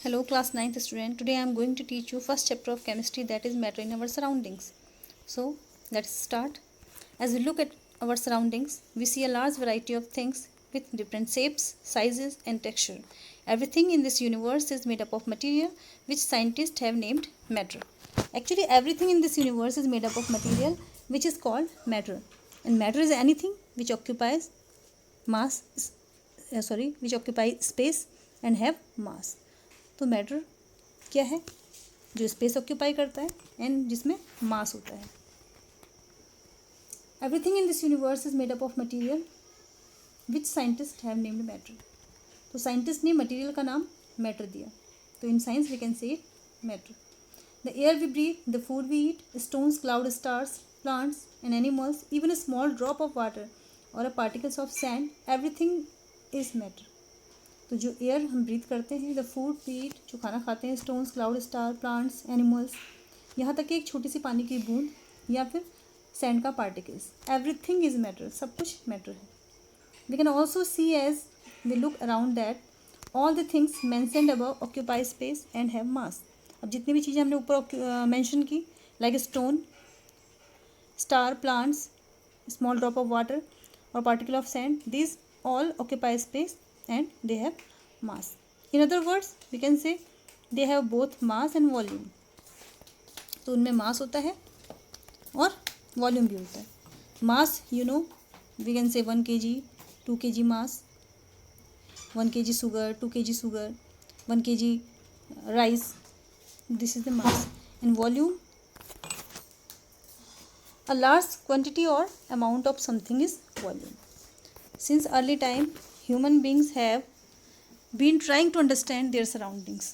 Hello class 9th student. Today I am going to teach you first chapter of chemistry, that is matter in our surroundings. So let's start. As we look at our surroundings, we see a large variety of things with different shapes, sizes and texture. Everything in this universe is made up of material which scientists have named matter. Actually everything in this universe is made up of material which is called matter. And matter is anything which occupies which occupies space and have mass. तो matter क्या है? जो space occupy करता है and जिसमें mass होता है. Everything in this universe is made up of material which scientist have named matter. तो साइंटिस्ट ने मटेरियल का नाम मैटर दिया. तो in science we can say it matter. The air we breathe, the food we eat, stones, cloud, stars, plants and animals, even a small drop of water और a particles of sand, everything is matter. तो जो air हम breathe करते हैं, the food we ईट, जो खाना खाते हैं, stones, cloud, star, plants, animals, यहाँ तक कि एक छोटी सी पानी की बूंद या फिर सैंड का पार्टिकल्स, एवरीथिंग इज मैटर. सब कुछ मैटर है. We can also see as we look around that all the things mentioned above occupy space and have mass. अब जितनी भी चीज़ें हमने ऊपर मेंशन की, like stone, star, plants, small drop of water और particle of sand, these all occupy space and they have mass. In other words, we can say they have both mass and volume. तो उनमें मास होता है और volume भी होता है. मास we can say 1 kg, 2 kg mass, 1 kg sugar, 2 kg sugar, 1 kg rice. This is the mass. And volume, a large quantity or amount of something is volume. Since early time, human beings have been trying to understand their surroundings.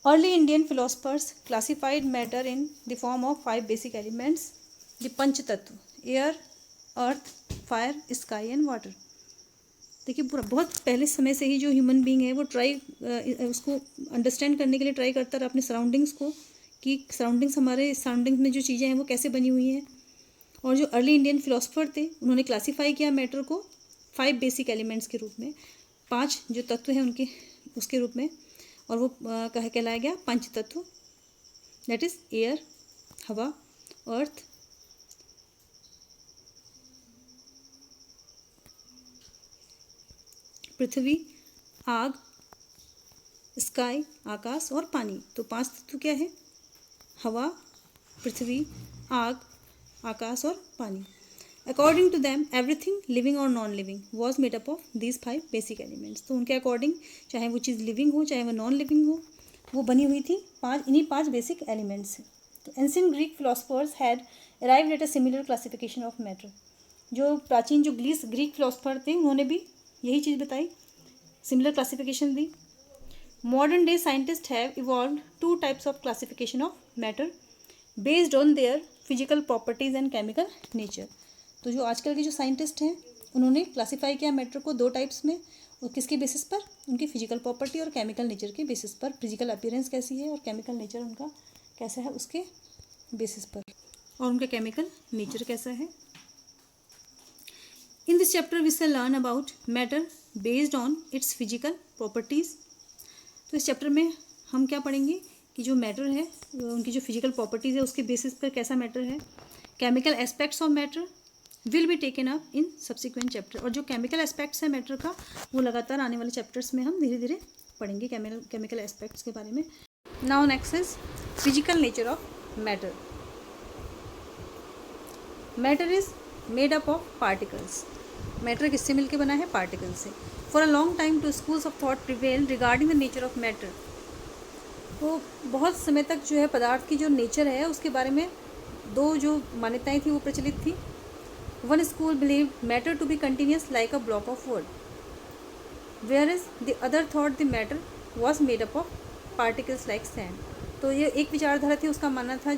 Early Indian philosophers classified matter in the form of 5 basic elements, the Panch Tattva: air, earth, fire, sky and water. देखिए पूरा बहुत पहले समय से ही जो human being है वो उसको अंडरस्टैंड करने के लिए ट्राई करता रहा अपने सराउंडिंग्स को, कि सराउंडिंग्स, हमारे सराउंडिंग्स में जो चीज़ें हैं वो कैसे बनी हुई हैं. और जो अर्ली इंडियन फिलोसफर थे उन्होंने क्लासीफाई किया मैटर को 5 बेसिक एलिमेंट्स के रूप में, 5 जो तत्व हैं उसके रूप में, और वो कहलाया गया पंच तत्व. दैट इज एयर, हवा, अर्थ, पृथ्वी, आग, स्काई, आकाश और पानी. तो 5 तत्व क्या है? हवा, पृथ्वी, आग, आकाश और पानी. According to them everything living और non living was made up of these 5 basic elements. तो उनके अकॉर्डिंग चाहे वो चीज़ लिविंग हो चाहे वो नॉन लिविंग हो, वो बनी हुई थी इन्हीं 5 बेसिक एलिमेंट्स से. तो ancient Greek philosophers had arrived at a similar classification of matter. जो प्राचीन जो ग्रीक फिलोसफर थे उन्होंने भी यही चीज़ बताई, similar classification the. Modern day scientist have evolved 2 types of classification of matter based on their physical properties and chemical nature. तो जो आजकल के जो साइंटिस्ट हैं उन्होंने क्लासीफाई किया मैटर को 2 टाइप्स में, और किसके बेसिस पर? उनकी फिजिकल प्रॉपर्टी और केमिकल नेचर के बेसिस पर. फिजिकल अपीयरेंस कैसी है और केमिकल नेचर उनका कैसा है उसके बेसिस पर, और उनका केमिकल नेचर कैसा है. In this chapter we shall learn about matter based on its physical properties. तो इस चैप्टर में हम क्या पढ़ेंगे कि जो मैटर है उनकी जो फिजिकल प्रॉपर्टीज़ है उसके बेसिस पर कैसा मैटर है. Chemical aspects of matter will be taken up in subsequent chapter. और जो केमिकल एस्पेक्ट्स है मैटर का वो लगातार आने वाले चैप्टर्स में हम धीरे धीरे पढ़ेंगे केमिकल एस्पेक्ट्स के बारे में. Now next is physical nature of matter. Matter is made up of particles. Matter किससे मिलकर बना है? पार्टिकल से. For a long time two schools of thought prevail regarding the nature of matter. तो बहुत समय तक जो है पदार्थ की जो नेचर है उसके बारे में 2 जो मान्यताएं थी वो प्रचलित थी. One school believed matter to be continuous like a block of wood, where is the other thought the matter was made up of particles like sand. तो ये एक विचारधारा थी, उसका मानना था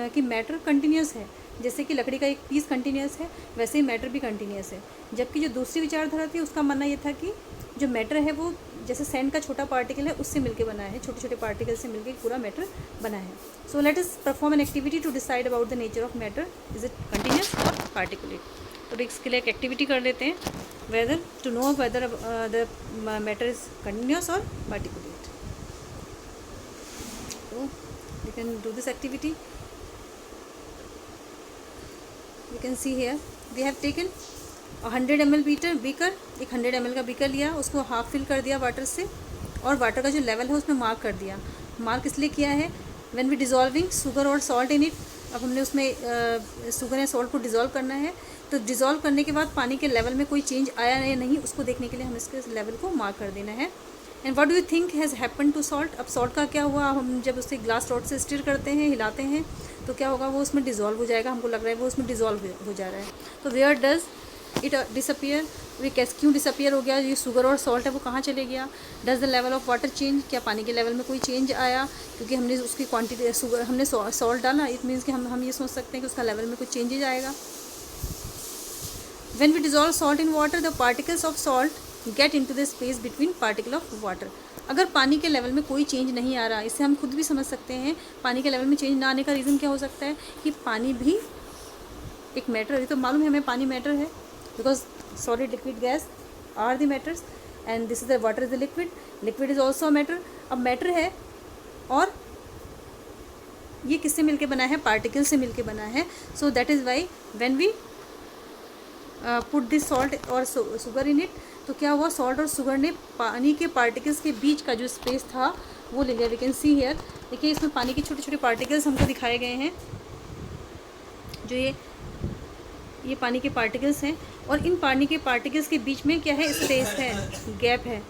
कि मैटर कंटिन्यूस है, जैसे कि लकड़ी का एक पीस कंटिन्यूस है वैसे ही मैटर भी कंटिन्यूस है. जबकि जो दूसरी विचारधारा थी उसका मानना ये था कि जो मैटर है वो जैसे सैंड का छोटा पार्टिकल है उससे मिलकर बना है, छोटे छोटे पार्टिकल से मिलकर पूरा मैटर बना है. So let us perform an activity to decide about the nature of matter. Is it continuous और पार्टिकुलेट. तो इसके लिए एक एक्टिविटी कर लेते हैं, whether to know whether the matter is continuous और पार्टिकुलेट. तो you can do this activity. You can see here we have taken 100 ml beaker, एक 100 ml का बीकर लिया, उसको हाफ फिल कर दिया वाटर से, और वाटर का जो लेवल है उसमें मार्क कर दिया. मार्क इसलिए किया है, व्हेन वी डिज़ोल्विंग शुगर और सॉल्ट इन इट, अब हमने उसमें शुगर या सॉल्ट को डिज़ोल्व करना है, तो डिज़ोल्व करने के बाद पानी के लेवल में कोई चेंज आया या नहीं, उसको देखने के लिए हमें इसके लेवल को मार्क कर देना है. And what do you think has happen to salt. अब सॉल्ट का क्या हुआ, हम जब उसे ग्लास रॉड से स्टिर करते हैं, हिलाते हैं, तो क्या होगा, वो उसमें डिज़ोल्व हो जाएगा. हमको लग रहा है वो उसमें डिज़ोल्व हो जा रहा है. तो वेयर डज इट डिसअपियर, वे कैसे क्यों डिसअपियर हो गया, ये शुगर और सॉल्ट है वो कहाँ चले गया. Does the level of water change, क्या पानी के लेवल में कोई चेंज आया, क्योंकि हमने उसकी क्वांटिटी शुगर हमने सॉल्ट डाला, इट मीन्स कि हम ये सोच सकते हैं कि उसका लेवल में कुछ चेंजेज आएगा. When we dissolve salt in water, the particles of salt get into the space between particle of water. अगर पानी के लेवल में कोई चेंज नहीं आ रहा, इससे हम खुद भी समझ सकते हैं पानी के लेवल में चेंज ना आने का रीज़न क्या हो सकता है, कि पानी भी एक मैटर है. तो मालूम है हमें पानी मैटर है, because solid liquid gas are the matters and this is the water is the liquid is also a matter. अब मैटर है और ये किससे मिलके बना है, पार्टिकल से मिलके बना है. So that is why when we put this salt और शुगर इन इट, तो क्या हुआ, सॉल्ट और शुगर ने पानी के पार्टिकल्स के बीच का जो स्पेस था वो ले लिया. वी कैन सी हियर, देखिए इसमें पानी के छोटे छोटे पार्टिकल्स हमको दिखाए गए हैं, जो ये पानी के पार्टिकल्स हैं, और इन पानी के पार्टिकल्स के बीच में क्या है, स्पेस है, गैप है.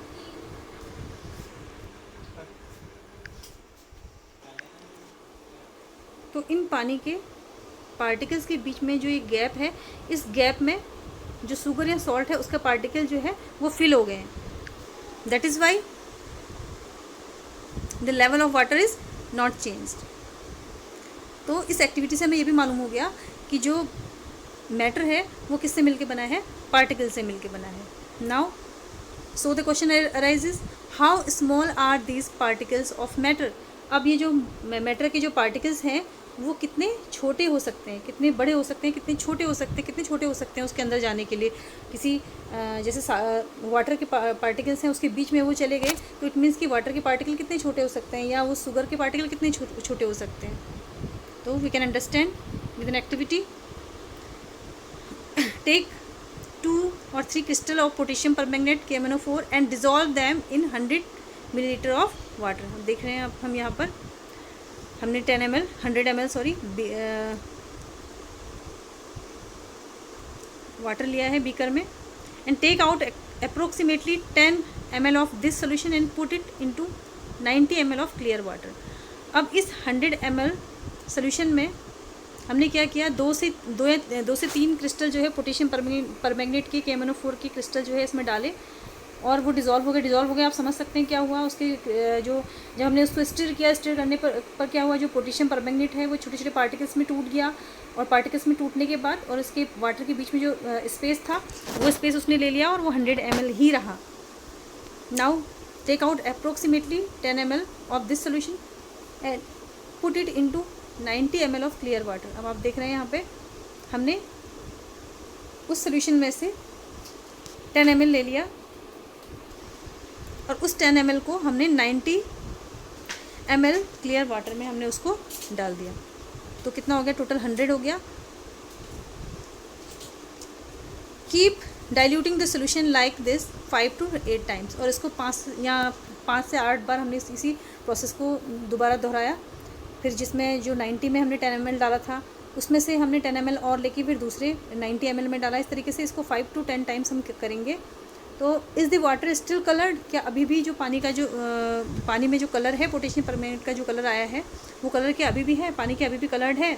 तो इन पानी के पार्टिकल्स के बीच में जो ये गैप है, इस गैप में जो शुगर या सॉल्ट है उसका पार्टिकल जो है वो फिल हो गए हैं. That is why the level of water is not changed. तो इस एक्टिविटी से हमें ये भी मालूम हो गया कि जो मैटर है वो किससे मिलके बना है, पार्टिकल से मिलके बना है. Now so the question arises, how small are these particles of matter. अब ये जो मैटर के जो पार्टिकल्स हैं वो कितने छोटे हो सकते हैं, कितने बड़े हो सकते हैं, कितने छोटे हो सकते हैं, कितने छोटे हो सकते हैं उसके अंदर जाने के लिए. किसी जैसे वाटर के पार्टिकल्स हैं उसके बीच में वो चले गए, तो इट मीन्स कि वाटर के पार्टिकल कितने छोटे हो सकते हैं, या वो शुगर के पार्टिकल कितने छोटे हो सकते हैं. तो we can understand with an activity. Take 2 or 3 crystal of potassium permanganate KMnO4 and dissolve them in 100 milliliter of water. हम देख रहे हैं, अब हम यहाँ पर हमने 100 ml वाटर लिया है बीकर में. and take out approximately 10 ml of this solution and put it into 90 ml of clear water. अब इस 100 ml सोल्यूशन में हमने क्या किया, 2 से 3 क्रिस्टल जो है पोटेशियम परमैंगनेट की KMnO4 की क्रिस्टल जो है इसमें डाले, और वो डिज़ोल्व हो गए. आप समझ सकते हैं क्या हुआ उसके जब हमने उसको स्टिर किया, स्टिर करने पर क्या हुआ, जो पोटेशियम परमैंगनेट है वो छोटे छोटे पार्टिकल्स में टूट गया, और पार्टिकल्स में टूटने के बाद और इसके वाटर के बीच में जो स्पेस था वो स्पेस उसने ले लिया और वो 100 ml ही रहा. Now take out approximately 10 ml of this solution and put it into 90 ml of clear water. अब आप देख रहे हैं यहाँ पे हमने उस सोल्यूशन में से 10 ml ले लिया, और उस 10 ml को हमने 90 ml क्लियर वाटर में हमने उसको डाल दिया. तो कितना हो गया, टोटल 100 हो गया. Keep diluting the solution like this 5 to 8 times. और इसको 5 से 8 बार हमने इसी प्रोसेस को दोबारा दोहराया. फिर जिसमें जो 90 में हमने 10 ml डाला था उसमें से हमने 10 ml और लेके फिर दूसरे 90 ml में डाला. इस तरीके से इसको 5 to 10 टाइम्स हम करेंगे. तो is the water still coloured, क्या अभी भी जो पानी का जो पानी में जो कलर है, पोटेशियम परमैंगनेट का जो कलर आया है वो कलर क्या अभी भी है, पानी के अभी भी कलर्ड है.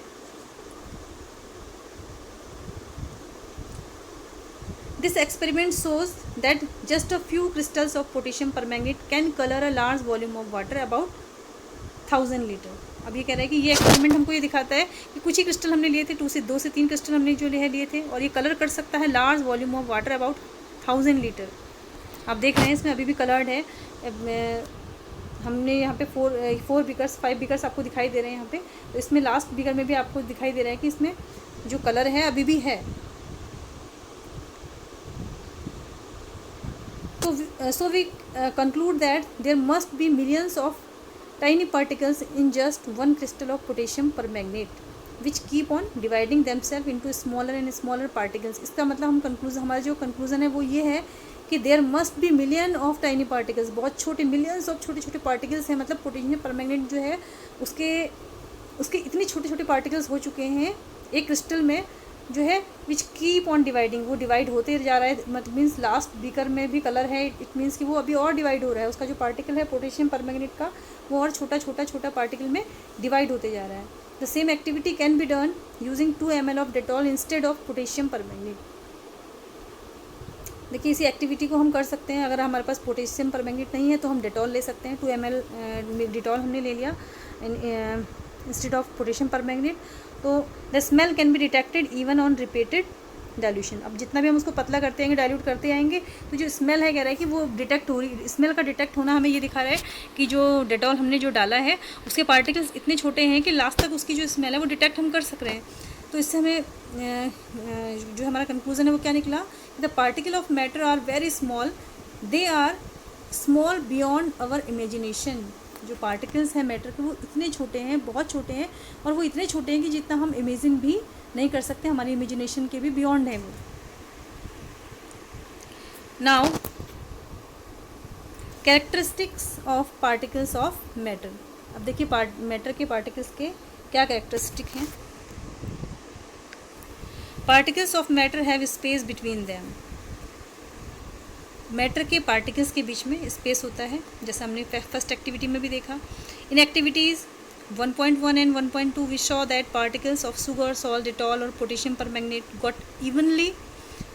This experiment shows that just a few crystals of potassium permanganate can colour a large volume of water about 1000 litre. अब ये कह रहा है कि ये एक्सपेरिमेंट हमको ये दिखाता है कि कुछ ही क्रिस्टल हमने लिए थे, 2 से 3 क्रिस्टल हमने जो लिए थे, और ये कलर कर सकता है large volume of water about 1000 litre. आप देख रहे हैं इसमें अभी भी कलर्ड है. हमने यहाँ पे 4 बीकर्स 5 बीकर्स आपको दिखाई दे रहे हैं यहाँ पे. तो इसमें लास्ट बीकर में भी आपको दिखाई दे रहा है कि इसमें जो कलर है अभी भी है. So we conclude that there must be millions of tiny particles in just one crystal of potassium permanganate which keep on dividing themselves into smaller and smaller particles. इसका मतलब हम कंक्लूजन, हमारा जो कंक्लूजन है वो ये है कि there must be million of tiny particles, बहुत छोटे मिलियंस ऑफ छोटे छोटे पार्टिकल्स हैं. मतलब पोटेशियम परमैंगनेट जो है उसके इतने छोटे छोटे पार्टिकल्स हो चुके हैं एक क्रिस्टल में जो है विच कीप ऑन डिवाइडिंग, वो डिवाइड होते जा रहा है. मतलब मीन्स लास्ट बीकर में भी कलर है, इट मीन्स कि वो अभी और डिवाइड हो रहा है. उसका जो पार्टिकल है पोटेशियम परमैंगनेट का वो और छोटा छोटा छोटा पार्टिकल में डिवाइड होते जा रहा है. The same activity can be done using 2 ml of Dettol instead of potassium permanganate. देखिए इसी एक्टिविटी को हम कर सकते हैं. अगर हमारे पास पोटेशियम परमैंगनेट नहीं है तो हम डेटॉल ले सकते हैं. 2 ml डेटॉल हमने ले लिया इंस्टेड ऑफ पोटेशियम परमैंगनेट. तो the smell can be detected even on repeated dilution. अब जितना भी हम उसको पतला करते आएंगे, डाइल्यूट करते आएंगे, तो जो स्मेल है कह रहा है कि वो डिटेक्ट हो रही. स्मेल का डिटेक्ट होना हमें ये दिखा रहा है कि जो डेटॉल हमने जो डाला है उसके पार्टिकल्स इतने छोटे हैं कि लास्ट तक उसकी जो स्मेल है वो डिटेक्ट हम कर सक रहे हैं. तो इससे हमें जो हमारा कंक्लूजन है वो क्या निकला, the particle of matter are very small, they are small beyond our imagination. जो पार्टिकल्स हैं मैटर के वो इतने छोटे हैं, बहुत छोटे हैं, और वो इतने छोटे हैं कि जितना हम इमेजिन भी नहीं कर सकते, हमारी इमेजिनेशन के भी बियॉन्ड है वो. Now characteristics of particles of matter. अब देखिए मैटर के पार्टिकल्स के क्या कैरेक्टरिस्टिक हैं. Particles of matter have space between them. Matter के पार्टिकल्स के बीच में स्पेस होता है, जैसा हमने फर्स्ट एक्टिविटी में भी देखा. इन activities 1.1 and 1.2 we saw that particles of sugar, salt, Dettol और potassium permanganate got evenly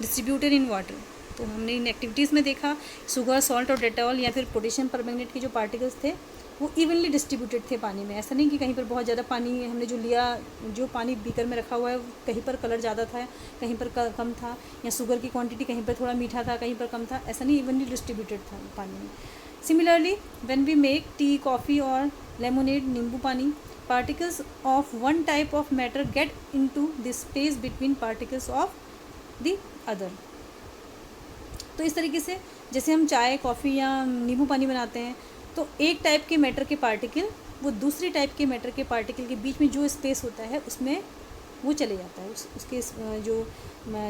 distributed in water. तो हमने इन एक्टिविटीज़ में देखा सुगर, सॉल्ट और डेटॉल या फिर पोटेशियम परमैंगनेट के जो पार्टिकल्स थे वो इवनली डिस्ट्रीब्यूटेड थे पानी में. ऐसा नहीं कि कहीं पर बहुत ज़्यादा पानी हमने जो लिया, जो पानी बीकर में रखा हुआ है कहीं पर कलर ज़्यादा था, कहीं पर कम था, या शुगर की क्वांटिटी कहीं पर थोड़ा मीठा था, कहीं पर कम था. ऐसा नहीं, इवनली डिस्ट्रीब्यूटेड था पानी में. Similarly when we make tea, coffee और लेमोनेड, नींबू पानी, particles of one type of matter get into the space between particles of the other. तो इस तरीके से जैसे हम चाय, कॉफ़ी या नींबू पानी बनाते हैं तो एक टाइप के मैटर के पार्टिकल वो दूसरी टाइप के मैटर के पार्टिकल के बीच में जो स्पेस होता है उसमें वो चले जाता है. उसके जो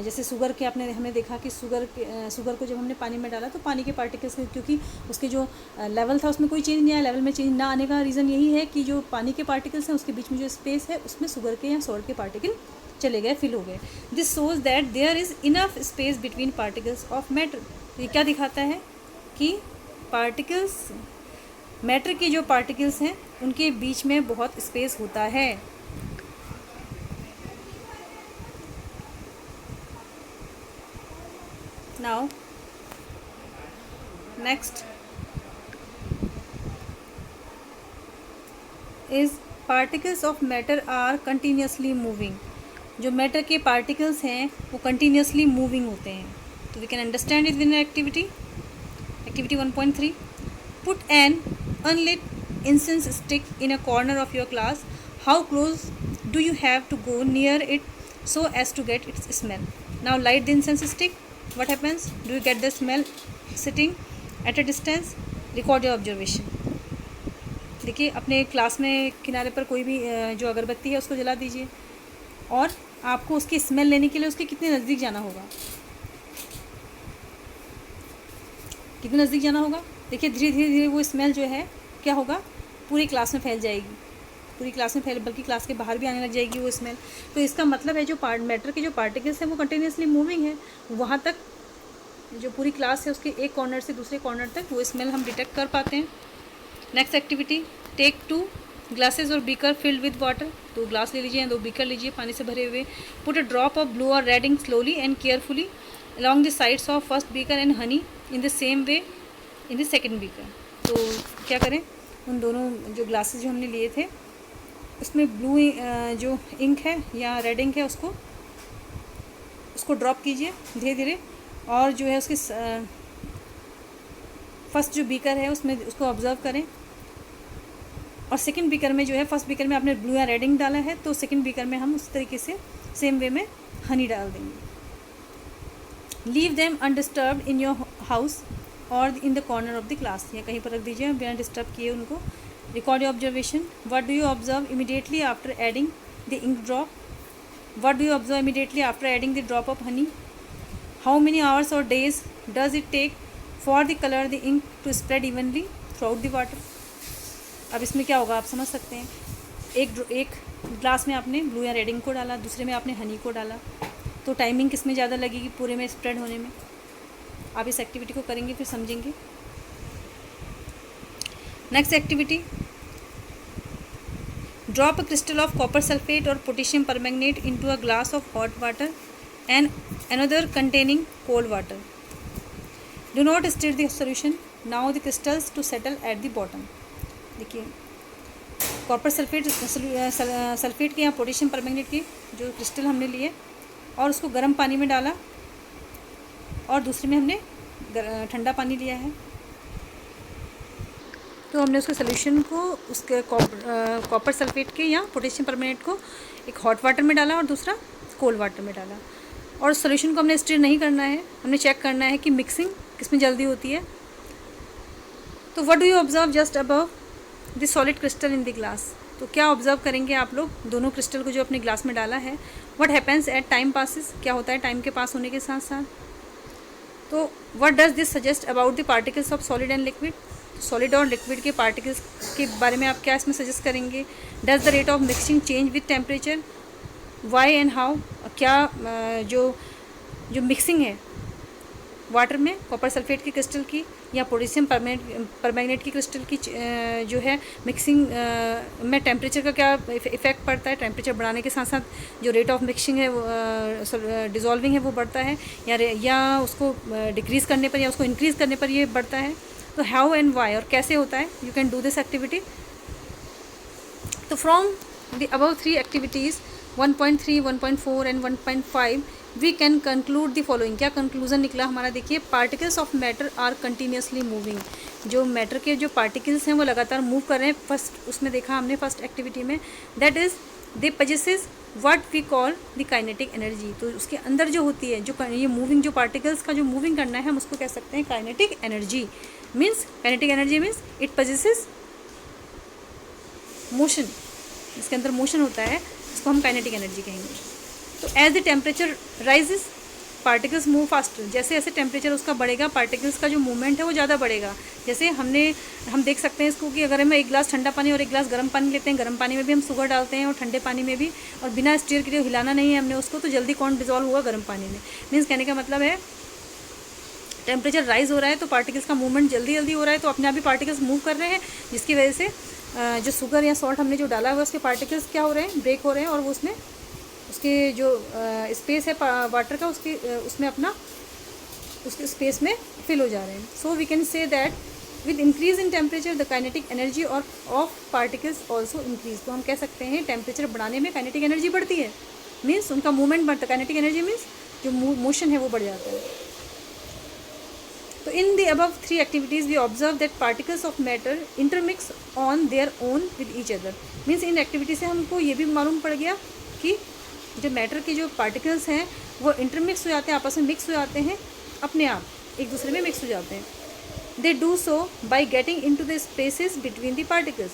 जैसे शुगर के हमने देखा कि शुगर को जब हमने पानी में डाला तो पानी के पार्टिकल्स, क्योंकि उसके जो लेवल था उसमें कोई चेंज नहीं आया. लेवल में चेंज ना आने का रीज़न यही है कि जो पानी के पार्टिकल्स हैं उसके बीच में जो स्पेस है उसमें शुगर के या सॉल्ट के पार्टिकल चले गए, फिल हो गए. This shows that there is enough space between particles of matter. ये क्या दिखाता है कि पार्टिकल्स, मैटर के जो पार्टिकल्स हैं उनके बीच में बहुत स्पेस होता है. Now next is particles of matter are continuously moving. जो मैटर के पार्टिकल्स हैं वो कंटिन्यूसली मूविंग होते हैं. तो we can understand it with activity 1.3. Put an unlit incense stick in a corner of your class. How close do you have to go near it so as to get its smell. Now light the incense stick. What happens? Do you get the smell sitting at a distance? Record your observation. देखिए अपने class में किनारे पर कोई भी जो अगरबत्ती है उसको जला दीजिए और आपको उसकी स्मेल लेने के लिए उसके कितने नज़दीक जाना होगा, कितने नज़दीक जाना होगा. देखिए धीरे धीरे वो स्मेल जो है क्या होगा, पूरी क्लास में फैल जाएगी, पूरी क्लास में फैल, बल्कि क्लास के बाहर भी आने लग जाएगी वो स्मेल. तो इसका मतलब है जो मैटर के जो पार्टिकल्स हैं वो कंटिन्यूसली मूविंग है. वहाँ तक जो पूरी क्लास है उसके एक कॉर्नर से दूसरे कॉर्नर तक वो स्मेल हम डिटेक्ट कर पाते हैं. नेक्स्ट एक्टिविटी, टेक 2 ग्लासेस और beaker filled with water. 2 glass ले लीजिए, 2 बीकर लीजिए पानी से भरे हुए. Put a drop of blue और red ink slowly and carefully along the sides of first beaker and honey in the same way in the second beaker. तो क्या करें, उन दोनों जो ग्लासेस जो हमने लिए थे उसमें ब्लू जो इंक है या रेड इंक है उसको ड्रॉप कीजिए धीरे धीरे, और जो है उसके फर्स्ट जो बीकर है उसमें उसको ऑब्ज़र्व करें, और सेकंड बीकर में जो है, फर्स्ट बीकर में आपने ब्लू या रेड इंक डाला है तो सेकंड बीकर में हम उस तरीके से सेम वे में हनी डाल देंगे. Leave them undisturbed in your house और in the corner of the class, या कहीं पर रख दीजिए बिना डिस्टर्ब किए उनको. Record your observation. What do you observe immediately after adding the ink drop? What do you observe immediately after adding the drop of honey? How many hours और days does it take for the colour the ink to spread evenly throughout the water? अब इसमें क्या होगा आप समझ सकते हैं. एक ग्लास में आपने ब्लू या रेड इंक को डाला, दूसरे में आपने हनी को डाला, तो टाइमिंग किस में ज़्यादा लगेगी पूरे में स्प्रेड होने में? आप इस एक्टिविटी को करेंगे फिर समझेंगे. Next activity, drop a crystal of copper sulphate और potassium permanganate into a glass of hot water and another containing cold water. Do not stir the solution. Now the crystals to settle at the bottom. देखिए copper sulphate के या potassium permanganate के जो crystal हमने लिए और उसको गर्म पानी में डाला और दूसरे में हमने ठंडा पानी लिया है. तो हमने उसके सोल्यूशन को उसके कॉपर सल्फेट के या पोटेशियम परमैंगनेट को एक हॉट वाटर में डाला और दूसरा कोल्ड वाटर में डाला. और सोल्यूशन को हमने स्टिर नहीं करना है, हमने चेक करना है कि मिक्सिंग किसमें जल्दी होती है. तो what do you observe just above the solid crystal in the glass? तो क्या ऑब्जर्व करेंगे आप लोग दोनों क्रिस्टल को जो अपने ग्लास में डाला है. What happens at time passes? क्या होता है टाइम के पास होने के साथ साथ. तो what does this suggest about the particles of solid and liquid? Solid और लिक्विड के पार्टिकल्स के बारे में आप क्या इसमें सजेस्ट करेंगे. Does the rate of mixing change with temperature? Why and how? क्या जो मिक्सिंग है वाटर में कॉपर सल्फेट की क्रिस्टल की या पोटेशियम परमैंगनेट की क्रिस्टल की जो है मिक्सिंग में टेम्परेचर का क्या इफेक्ट पड़ता है? टेम्परेचर बढ़ाने के साथ साथ जो रेट ऑफ मिक्सिंग है डिज़ोल्विंग है वो बढ़ता है या उसको डिक्रीज़ करने पर या उसको इंक्रीज़ करने पर ये बढ़ता है. तो हाउ एंड वाई और कैसे होता है? You can do this activity. तो from the above 3 activities 1.3, 1.4 and 1.5 we can conclude the following. क्या कंक्लूजन निकला हमारा? देखिए particles of matter are continuously moving. जो मैटर के जो पार्टिकल्स हैं वो लगातार मूव कर रहे हैं. फर्स्ट उसमें देखा हमने फर्स्ट एक्टिविटी में, that is they possesses what we call the kinetic energy. तो उसके अंदर जो होती है जो ये मूविंग जो पार्टिकल्स का जो मूविंग करना है हम उसको कह सकते हैं kinetic energy. Means kinetic energy means it possesses motion. इसके अंदर मोशन होता है, इसको हम काइनेटिक एनर्जी कहेंगे. तो as the temperature rises particles move faster. जैसे जैसे टेम्परेचर उसका बढ़ेगा पार्टिकल्स का जो मूवमेंट है वो ज़्यादा बढ़ेगा. जैसे हम देख सकते हैं इसको कि अगर हम एक गिलास ठंडा पानी और एक गिलास गर्म पानी लेते हैं, गर्म पानी में भी हम शुगर डालते हैं और ठंडे पानी में भी, और बिना स्टीयर के लिए हिलाना नहीं है हमने उसको, तो जल्दी कौन डिजॉल्व हुआ? गर्म पानी में. मीन्स कहने का मतलब है टेम्परेचर राइज हो रहा है तो पार्टिकल्स का मूवमेंट जल्दी जल्दी हो रहा है, तो अपने आप ही पार्टिकल्स मूव कर रहे हैं, जिसकी वजह से जो शुगर या सॉल्ट हमने जो डाला हुआ है उसके पार्टिकल्स क्या हो रहे हैं? ब्रेक हो रहे हैं और वो उसमें उसके जो स्पेस है वाटर का उसमें अपना उसके स्पेस में फिल हो जा रहे हैं. So we can say that with increase in temperature the kinetic energy और ऑफ पार्टिकल्स ऑल्सो इंक्रीज. तो हम कह सकते हैं टेम्परेचर बढ़ाने में काइनेटिक एनर्जी बढ़ती है, मीन्स उनका मूवमेंट बढ़ता है. काइनेटिक एनर्जी मीन्स जो मोशन है वो बढ़ जाता है. तो in the above 3 activities we observe that particles of matter intermix on their own with each other. Means इन एक्टिविटी से हमको ये भी मालूम पड़ गया कि जो मैटर के जो पार्टिकल्स हैं वो इंटरमिक्स हो जाते हैं, आपस में मिक्स हो जाते हैं, अपने आप एक दूसरे में मिक्स हो जाते हैं. They do so by getting into the spaces between the particles.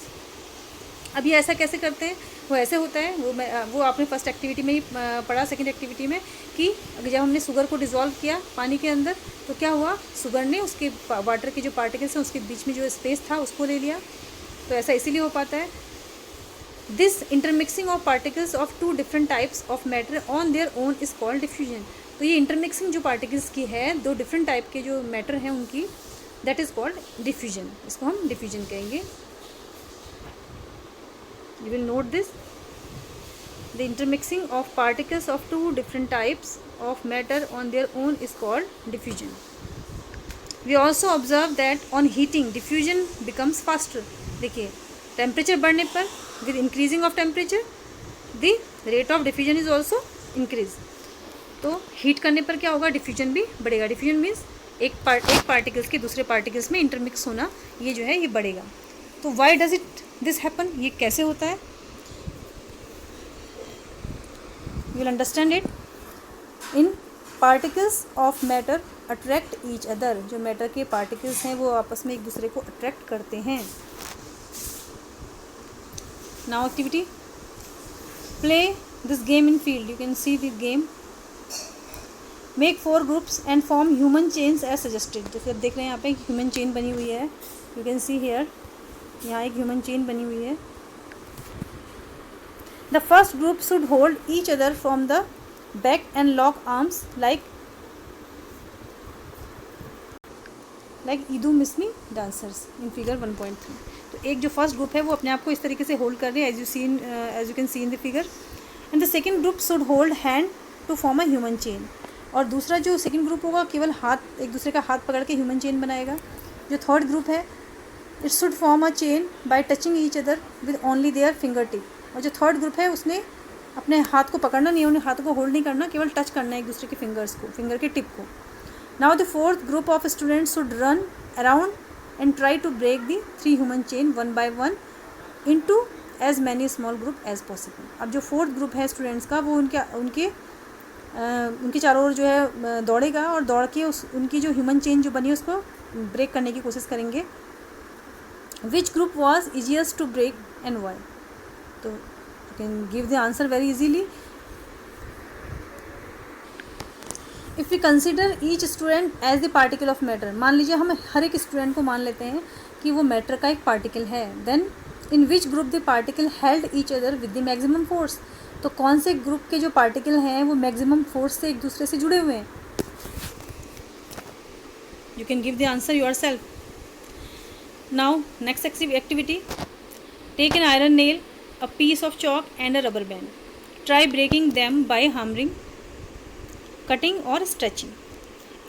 अब ये ऐसा कैसे करते हैं? वो ऐसे होता है वो आपने फर्स्ट एक्टिविटी में ही पढ़ा, सेकंड एक्टिविटी में, कि जब हमने शुगर को डिज़ोल्व किया पानी के अंदर तो क्या हुआ? शुगर ने उसके वाटर के जो पार्टिकल्स हैं उसके बीच में जो स्पेस था उसको ले लिया. तो ऐसा इसीलिए हो पाता है. This intermixing of particles of 2 different types of matter on their own is called diffusion. तो ये इंटरमिक्सिंग जो पार्टिकल्स की है 2 डिफरेंट टाइप के जो मैटर हैं उनकी, दैट इज़ कॉल्ड डिफ्यूजन. इसको हम डिफ्यूजन कहेंगे. You will note this. The intermixing of particles of 2 different types of matter on their own is called diffusion. We also observe that on heating diffusion becomes faster. देखिए temperature बढ़ने पर with increasing of temperature the rate of diffusion is also increase. तो heat करने पर क्या होगा? Diffusion भी बढ़ेगा. डिफ्यूजन मीन्स एक पार्टिकल्स के दूसरे पार्टिकल्स में इंटरमिक्स होना, ये जो है ये बढ़ेगा. तो why does it this happen? ये कैसे होता है? You will understand it. In particles of matter attract each other, जो मैटर के पार्टिकल्स हैं वो आपस में एक दूसरे को अट्रैक्ट करते हैं। Now activity, play this game in field, you can see this game. Make 4 groups and form human chains as suggested. जैसे आप देख रहे हैं यहाँ पे एक ह्यूमन चेन बनी हुई है, यू कैन सी हेयर, यहाँ एक ह्यूमन चेन बनी हुई है। The first group should hold each other from the back and lock arms like ईदू Mishmi dancers in figure 1.3। तो एक जो फर्स्ट ग्रुप है वो अपने आप को इस तरीके से होल्ड कर रहे हैं, as you can see in the figure. And the second group should hold hand to form a human chain. और दूसरा जो सेकेंड ग्रुप होगा केवल हाथ, एक दूसरे का हाथ पकड़ के ह्यूमन चेन बनाएगा। जो थर्ड ग्रुप है, it should form a chain by touching each other with only their finger tip. और जो थर्ड ग्रुप है उसने अपने हाथ को पकड़ना नहीं है, उन्हें हाथ को होल्ड नहीं करना, केवल टच करना है एक दूसरे के फिंगर्स को, फिंगर के टिप को। Now the fourth group of students should run around and try to break the 3 human chain 1 by 1 into as many small group as possible. अब जो फोर्थ ग्रुप है स्टूडेंट्स का वो उनके चारों ओर जो है दौड़ेगा और दौड़ के उनकी जो ह्यूमन चेन जो बनी है उसको ब्रेक करने की कोशिश करेंगे। Which group was easiest to break and why? तो you can give the answer very easily. If we consider each student as the particle of matter, मान लीजिए हम हर एक स्टूडेंट को मान लेते हैं कि वो मैटर का एक पार्टिकल है। Then in which group the particle held each other with the maximum force? तो कौन से ग्रुप के जो पार्टिकल हैं वो मैक्सिमम फोर्स से एक दूसरे से जुड़े हुए हैं? You can give the answer yourself. Now next activity, take an iron nail, a piece of chalk and a rubber band, try breaking them by hammering, cutting और stretching.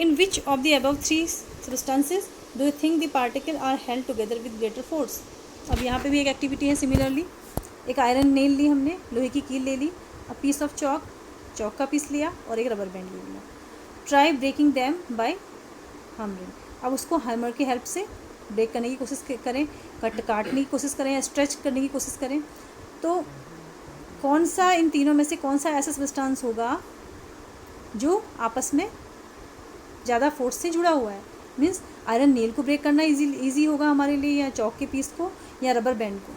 In which of the above 3 substances do you think the particle are held together with greater force? अब यहाँ पे भी एक activity है similarly. एक iron nail ली हमने, लोहे की कील ले ली, a piece of chalk, chalk का पीस लिया और एक रबर बैंड ले लिया। Try breaking them by hammering, अब उसको हैमर की हेल्प से ब्रेक करने की कोशिश करें, काटने की कोशिश करें या स्ट्रेच करने की कोशिश करें। तो कौन सा इन तीनों में से कौन सा ऐसा सब्सटेंस होगा जो आपस में ज़्यादा फोर्स से जुड़ा हुआ है? मीन्स आयरन नेल को ब्रेक करना ईजी होगा हमारे लिए, या चॉक के पीस को, या रबर बैंड को।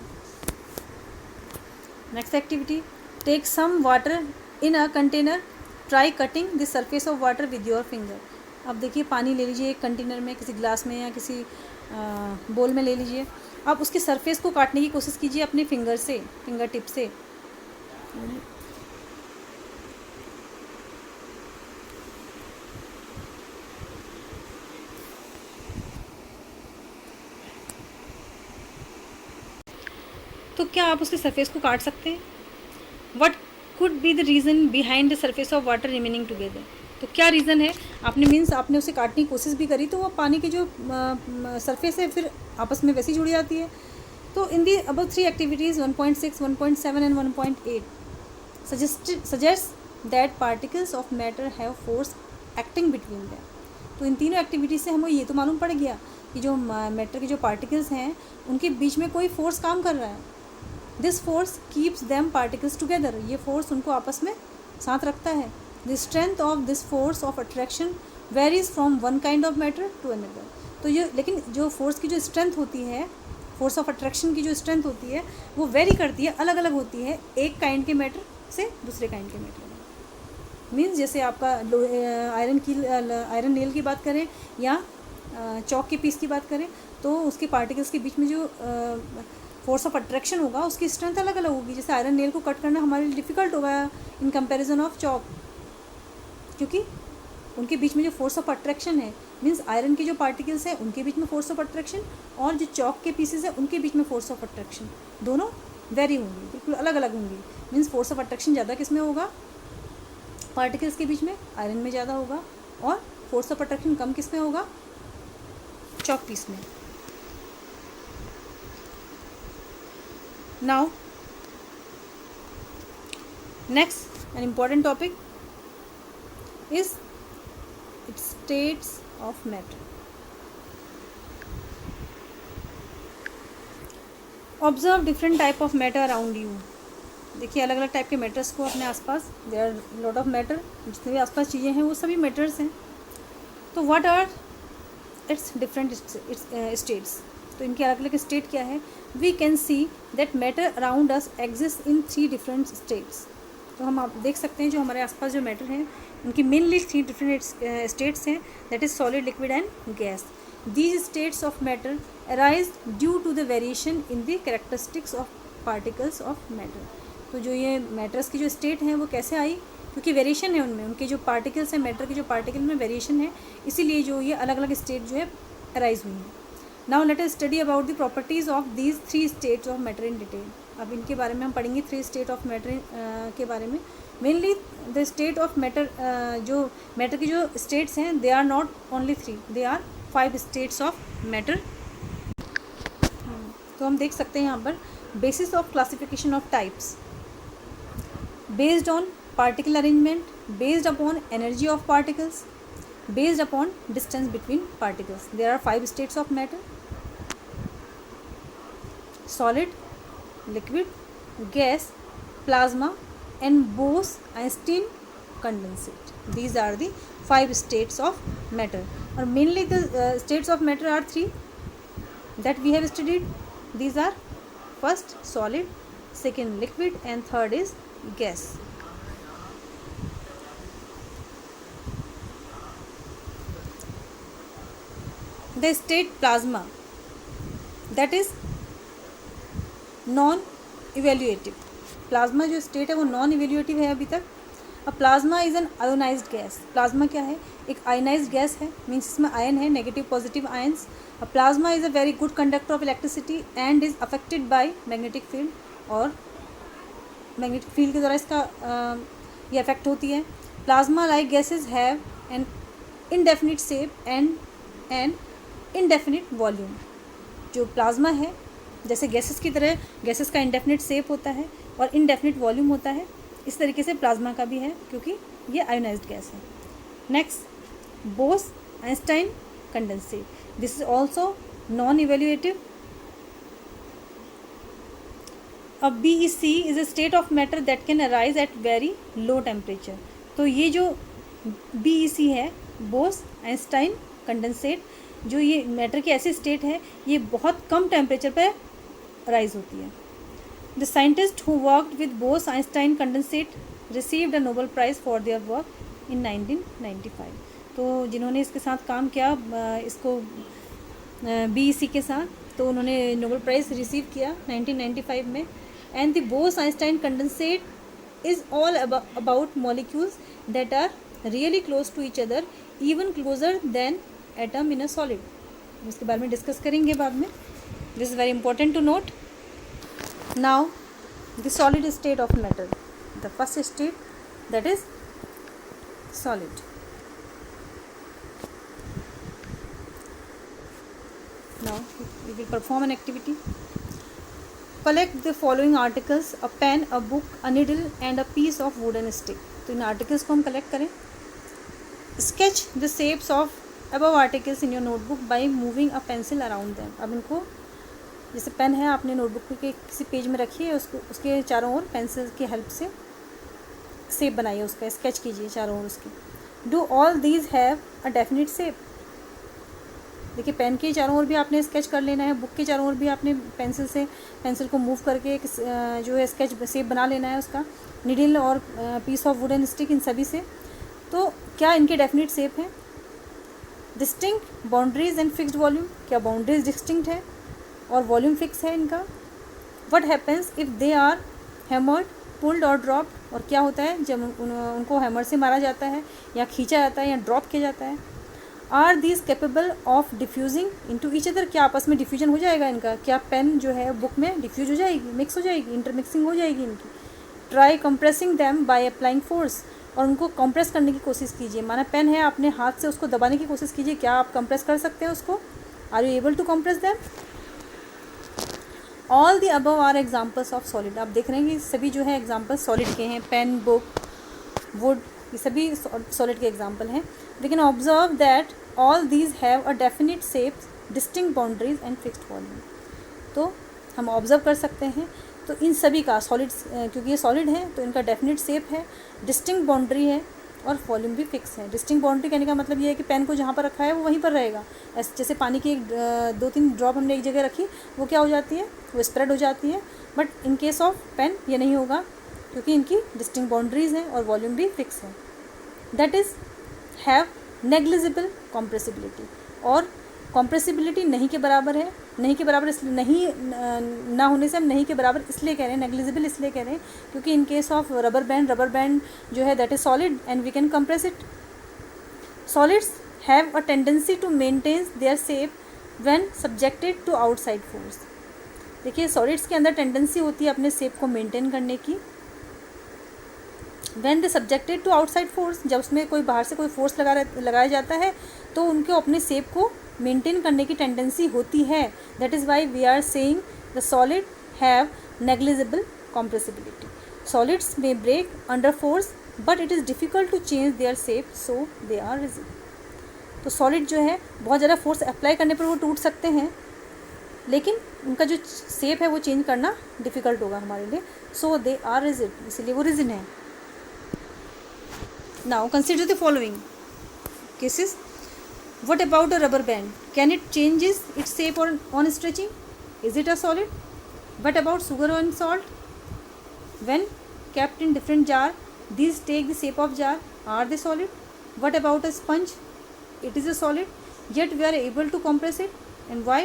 Next activity, take some water in a container, try cutting the surface of water with your finger. अब देखिए पानी ले लीजिए एक कंटेनर में, किसी ग्लास में या किसी बोल में ले लीजिए। अब उसके सरफेस को काटने की कोशिश कीजिए अपने फिंगर से, फिंगर टिप से। तो क्या आप उसके सरफेस को काट सकते हैं? What could be the reason behind the surface of water remaining together? तो क्या रीज़न है? आपने उसे काटने की कोशिश भी करी तो वो पानी की जो सरफेस है फिर आपस में वैसी जुड़ जाती है। तो in the above 3 activities 1.6, 1.7 and 1.8 suggest that particles of matter have force acting between them. तो इन तीनों एक्टिविटीज़ से हमें ये तो मालूम पड़ गया कि जो मैटर के जो पार्टिकल्स हैं उनके बीच में कोई फोर्स काम कर रहा है। This force keeps them particles together, ये फोर्स उनको आपस में साथ रखता है। The strength of this force of attraction varies from one kind of matter to another. तो ये लेकिन जो फोर्स की जो स्ट्रेंथ होती है, फोर्स ऑफ अट्रैक्शन की जो स्ट्रेंथ होती है वो वेरी करती है, अलग अलग होती है एक काइंड के मैटर से दूसरे काइंड के मैटर में। मीन्स जैसे आपका आयरन नेल की बात करें या चॉक के पीस की बात करें तो उसके पार्टिकल्स के बीच में जो फोर्स ऑफ अट्रैक्शन होगा उसकी स्ट्रेंथ अलग अलग होगी। जैसे आयरन नेल को कट करना हमारे लिए डिफ़िकल्ट होगा इन कंपैरिजन ऑफ चॉक, क्योंकि उनके बीच में जो फोर्स ऑफ अट्रैक्शन है, मीन्स आयरन के जो पार्टिकल्स हैं उनके बीच में फोर्स ऑफ अट्रैक्शन और जो चॉक के पीसेस हैं उनके बीच में फोर्स ऑफ अट्रैक्शन दोनों वेरी होंगी, बिल्कुल अलग अलग होंगी। मीन्स फोर्स ऑफ अट्रैक्शन ज़्यादा किस में होगा? पार्टिकल्स के बीच में, आयरन में ज़्यादा होगा, और फोर्स ऑफ अट्रैक्शन कम किस में होगा? चॉक पीस में। Now, next, an important topic is its states of matter. Observe different type of matter around you. देखिए अलग अलग टाइप के मैटर्स को अपने आसपास, there are lot of matter, जितने भी आसपास चीज़ें हैं वो सभी मैटर्स हैं। तो what are its different states, तो इनके अलग अलग स्टेट क्या है? We can see that matter around us exist in 3 different states. तो हम आप देख सकते हैं जो हमारे आसपास जो मैटर हैं उनकी मेनली 3 डिफरेंट स्टेट्स हैं, that is solid, liquid and gas. These states of matter arise due to the variation in the characteristics of particles of matter. तो जो ये मैटर्स की जो स्टेट हैं वो कैसे आई? क्योंकि वेरिएशन है उनमें, उनके जो पार्टिकल्स हैं, मैटर के जो पार्टिकल में वेरिएशन है, इसीलिए जो ये अलग अलग स्टेट जो है अराइज हुई हैं। Now let us study about the properties of these 3 states of matter in detail. अब इनके बारे में हम पढ़ेंगे 3 स्टेट ऑफ मैटर के बारे में। Mainly the state of matter, जो मैटर की जो स्टेट्स हैं, they are not only 3, they are 5 states of matter. तो हम देख सकते हैं यहाँ पर basis of classification of types based on particle arrangement, based upon energy of particles, based upon distance between particles. There are 5 states of matter: solid, liquid, gas, plasma and Bose-Einstein condensate. These are the 5 states of matter. Or mainly the states of matter are 3 that we have studied. These are first solid, second liquid and third is gas. The state plasma, that is non evaluative. Plasma जो state है वो non evaluative है अभी तक। अब plasma is an ionised gas. Plasma क्या है? एक आयोनाइज्ड गैस है, मीन्स इसमें आयन है, नेगेटिव पॉजिटिव आयंस। अब plasma is a very good conductor of electricity and is affected by magnetic field, और मैग्नेटिक फील्ड के द्वारा इसका ये अफेक्ट होती है। Plasma like gases have an indefinite shape and N indefinite volume. जो plasma है जैसे गैसेस की तरह, गैसेस का इनडेफिनिट शेप होता है और इनडेफिनिट वॉल्यूम होता है, इस तरीके से प्लाज्मा का भी है, क्योंकि ये आयोनाइज्ड गैस है। Next, Bose Einstein condensate, this is also non evaluative. अब BEC is a state of matter that can arise at very low temperature. तो ये जो BEC है, बोस-आइंस्टाइन कंडेंसेट, जो ये मैटर की ऐसी स्टेट है, ये बहुत कम टेम्परेचर पर राइज होती है। The scientist who worked with Bose Einstein condensate received a Nobel prize for their work in 1995। तो जिन्होंने इसके साथ काम किया, इसको BEC के साथ, तो उन्होंने नोबेल प्राइज़ रिसीव किया 1995 में। And the Bose Einstein condensate is all about molecules that are really close to each other, even closer than atom in a solid. इसके बारे में डिस्कस करेंगे बाद में। This is very important to note. Now the solid state of matter, the first state that is solid. Now we will perform an activity. Collect the following articles: a pen, a book, a needle and a piece of wooden stick. तो इन articles को हम collect करें। Sketch the shapes of above articles in your notebook by moving a pencil around them। अब इनको, जैसे pen है आपने notebook के किसी पेज में रखी है, उसको उसके चारों ओर पेंसिल की हेल्प से शेप बनाइए, उसका स्केच कीजिए चारों ओर उसके। Do all these have a definite shape. देखिए पेन के चारों ओर भी आपने स्केच कर लेना है, बुक के चारों ओर भी आपने पेंसिल को मूव करके एक जो है स्केच शेप बना लेना है उसका। निडल और पीस ऑफ वुडन स्टिक, इन सभी से। तो क्या इनके डेफिनिट शेप हैं? Distinct boundaries and fixed volume, क्या बाउंड्रीज डिस्टिंक्ट है और वॉल्यूम फिक्स है इनका? What happens if they are hammered, pulled और ड्रॉप्ड, और क्या होता है जब उनको हैमर से मारा जाता है या खींचा जाता है या ड्रॉप किया जाता है? Are these capable of diffusing into each other, क्या आपस में डिफ्यूजन हो जाएगा इनका? क्या पेन जो है बुक में डिफ्यूज हो जाएगी, मिक्स हो जाएगी, इंटरमिक्सिंग हो जाएगी इनकी? Try compressing them by applying force, और उनको कंप्रेस करने की कोशिश कीजिए। माना पेन है, आपने हाथ से उसको दबाने की कोशिश कीजिए, क्या आप कंप्रेस कर सकते हैं उसको? Are you able to compress them? All the above are examples of solid. आप देख रहे हैं कि सभी जो है एग्जाम्पल्स सॉलिड के हैं। पेन, बुक, वुड, ये सभी सॉलिड के एग्जाम्पल हैं। We can observe that all these have a definite shapes, distinct boundaries and fixed volume. तो हम ऑब्जर्व कर सकते हैं, तो इन सभी का सॉलिड्स, क्योंकि ये सॉलिड है तो इनका डेफिनिट शेप है, डिस्टिंक्ट बाउंड्री है और वॉल्यूम भी फिक्स है। डिस्टिंक्ट बाउंड्री कहने का मतलब ये है कि पेन को जहाँ पर रखा है वो वहीं पर रहेगा। ऐसे जैसे पानी की 2-3 ड्रॉप हमने एक जगह रखी, वो क्या हो जाती है, वो स्प्रेड हो जाती है। But in case of pen ये नहीं होगा, क्योंकि इनकी डिस्टिंक्ट बाउंड्रीज हैं और वॉल्यूम भी फिक्स है। That is have negligible compressibility, और कॉम्प्रेसिबिलिटी नहीं के बराबर है। नहीं के बराबर इसलिए नहीं ना होने से हम नहीं के बराबर इसलिए कह रहे हैं, नेग्लिजिबल इसलिए कह रहे हैं क्योंकि in case of rubber band जो है that is solid and we can compress it. Solids have a tendency to maintain their shape when subjected to outside force. देखिए सॉलिड्स के अंदर टेंडेंसी होती है अपने शेप को मेंटेन करने की। When they subjected to outside force, जब उसमें कोई बाहर से कोई फोर्स लगाया जाता है तो उनको अपने शेप को मेंटेन करने की टेंडेंसी होती है। That is why we are saying the solid have negligible compressibility. Solids may break under force but it is difficult to change their shape, so they are rigid. तो solid जो है बहुत ज़्यादा force apply करने पर वो टूट सकते हैं, लेकिन उनका जो शेप है वो चेंज करना डिफ़िकल्ट होगा हमारे लिए, सो दे आर रिजिड, इसीलिए वो रिजिड हैं। Now consider the following cases. What about a rubber band? Can it changes its shape on stretching? Is it a solid? What about sugar and salt? When kept in different jar, these take the shape of jar. Are they solid? What about a sponge? It is a solid, yet we are able to compress it. And why?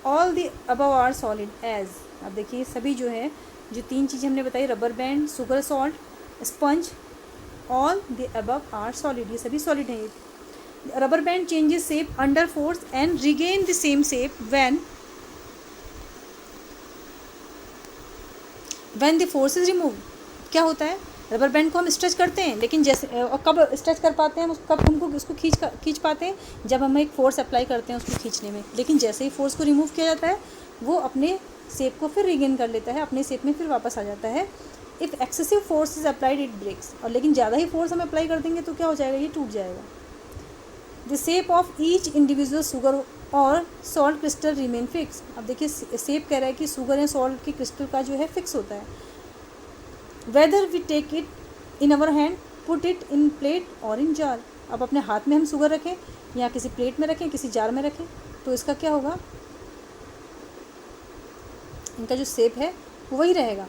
All the above are solid as. अब देखिए सभी जो है, जो 3 चीज़ें हमने बताई, rubber band, sugar, salt, sponge, all the above are solid, ये सभी solid हैं। Rubber band changes shape under force and regain the same shape when the force is removed। क्या होता है, रबर बैंड को हम स्ट्रेच करते हैं, लेकिन जैसे और कब स्ट्रेच कर पाते हैं, कब हमको उसको खींच पाते हैं, जब हम एक फोर्स अप्लाई करते हैं उसको खींचने में। लेकिन जैसे ही फोर्स को रिमूव किया जाता है वो अपने शेप को फिर रिगेन कर लेता है, अपने शेप में फिर वापस आ जाता है। If excessive force is applied it breaks, और लेकिन ज़्यादा ही फोर्स हम अप्लाई कर देंगे तो क्या हो जाएगा, ये टूट जाएगा। The shape of each individual sugar और सॉल्ट क्रिस्टल रिमेन फिक्स। अब देखिए शेप कह रहा है कि शुगर या सॉल्ट के क्रिस्टल का जो है फिक्स होता है। Whether we take it in our hand, put it in plate और इन जार। अब अपने हाथ में हम शुगर रखें या किसी प्लेट में रखें, किसी जार में रखें, तो इसका क्या होगा, इनका जो शेप है वो वही रहेगा।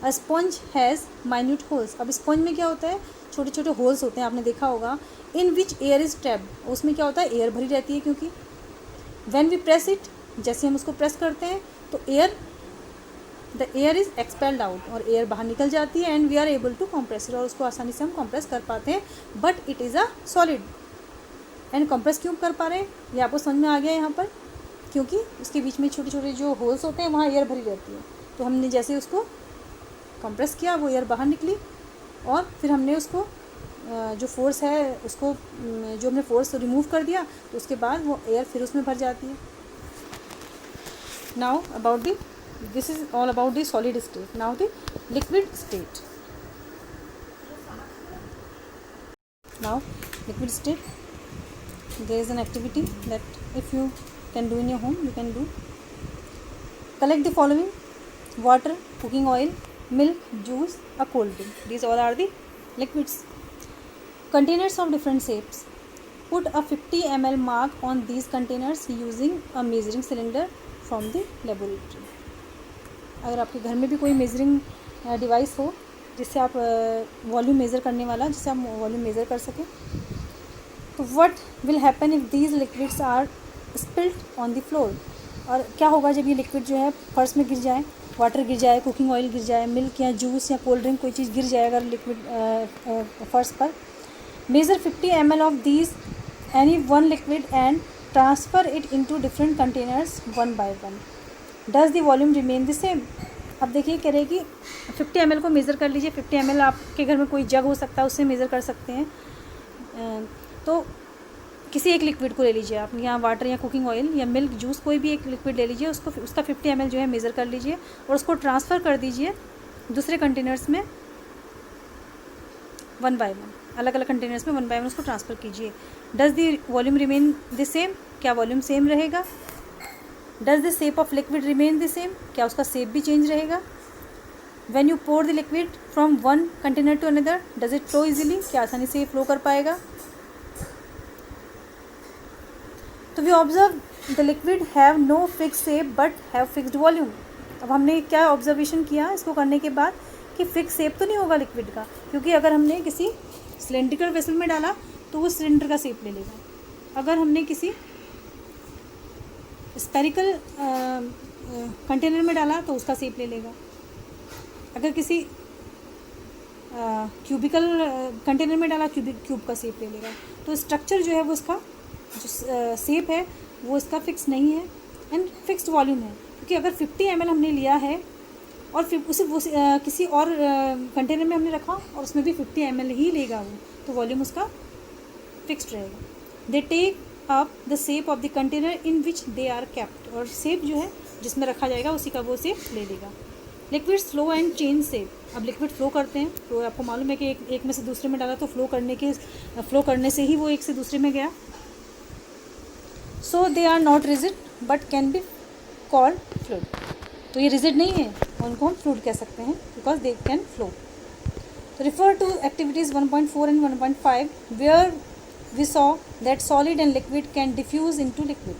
अ स्पंज हैज़ माइन्यूट होल्स। अब स्पंज में क्या होता है, छोटे छोटे होल्स होते हैं, आपने देखा होगा। इन विच एयर इज ट्रैप्ड, उसमें क्या होता है, एयर भरी रहती है, क्योंकि व्हेन वी प्रेस इट, जैसे हम उसको प्रेस करते हैं तो the air is expelled out, और एयर बाहर निकल जाती है, and we are able to compress it, और उसको आसानी से हम कॉम्प्रेस कर पाते हैं। But it is a solid. And compress क्यों कर पा रहे हैं, ये आपको समझ में आ गया यहाँ पर, क्योंकि उसके बीच में छोटे छोटे जो होल्स होते हैं वहाँ एयर भरी रहती है। तो हमने जैसे उसको कंप्रेस किया, वो एयर बाहर निकली, और फिर हमने उसको जो फोर्स है उसको जो हमने फोर्स रिमूव कर दिया, तो उसके बाद वो एयर फिर उसमें भर जाती है। Now about the, this is all about the solid state. Now the liquid state. Now liquid state, there is an activity that if you can do in your home, you can do. Collect the following: water, cooking oil, milk, juice, a cold drink. These all are the liquids. Containers of different shapes. Put a 50 ml mark on these containers using a measuring cylinder from the laboratory. अगर आपके घर में भी कोई measuring device हो जिससे आप volume measure करने वाला, जिससे आप वॉल्यूम मेज़र कर सकें, तो what will happen if these liquids are spilled on the floor? और क्या होगा जब ये लिक्विड जो है फर्श में गिर जाए, वाटर गिर जाए, कुकिंग ऑयल गिर जाए, मिल्क या जूस या कोल्ड ड्रिंक कोई चीज़ गिर जाए अगर लिक्विड फर्श पर। Measure 50 ml of these any one liquid and transfer it into different containers one by one. Does the volume remain the same? अब देखिए कह रहे कि 50 ml को मेज़र कर लीजिए। 50 ml आपके घर में कोई जग हो सकता है, उससे मेज़र कर सकते हैं। तो किसी एक लिक्विड को ले लीजिए आप, यहाँ वाटर या कुकिंग ऑयल या मिल्क, जूस, कोई भी एक लिक्विड ले लीजिए, उसका 50 ml जो है मेज़र कर लीजिए और उसको ट्रांसफ़र कर दीजिए दूसरे कंटेनर्स में वन बाय वन, अलग अलग कंटेनर्स में वन बाय वन उसको ट्रांसफ़र कीजिए। Does the volume remain the same? क्या वॉल्यूम सेम रहेगा? Does the shape of liquid remain the same? क्या उसका शेप भी चेंज रहेगा? When you pour the liquid from one container to another does it flow easily, क्या आसानी से flow कर पाएगा? तो we observe the liquid have no fix shape but have fixed volume. अब हमने क्या ऑब्जर्वेशन किया इसको करने के बाद कि फिक्स शेप तो नहीं होगा लिक्विड का, क्योंकि अगर हमने किसी सिलेंड्रिकल वेसल में डाला तो वो सिलेंडर का शेप ले लेगा। अगर हमने किसी स्पेरिकल कंटेनर में डाला तो उसका शेप ले लेगा। अगर किसी क्यूबिकल कंटेनर में डाला क्यूब का शेप ले लेगा। तो स्ट्रक्चर जो है वो इसका जो शेप है वो इसका फिक्स नहीं है एंड फिक्स्ड वॉल्यूम है, क्योंकि अगर 50 ml हमने लिया है और फिर किसी और कंटेनर में हमने रखा और उसमें भी 50 ml ही लेगा वो, तो वॉल्यूम उसका फिक्स्ड रहेगा। They take up the shape of the container in which they are kept, और शेप जो है जिसमें रखा जाएगा उसी का वो शेप ले लेगा। Liquid flow and change shape. अब लिक्विड फ्लो करते हैं तो आपको मालूम है कि एक में से दूसरे में डाला तो फ्लो करने से ही वो एक से दूसरे में गया। So they are not rigid but can be called fluid. तो ये रिजिड नहीं है, उनको हम फ्लूइड कह सकते हैं बिकॉज दे कैन फ्लो। तो refer to activities 1.4 and 1.5 where we saw that solid and liquid can diffuse into liquid.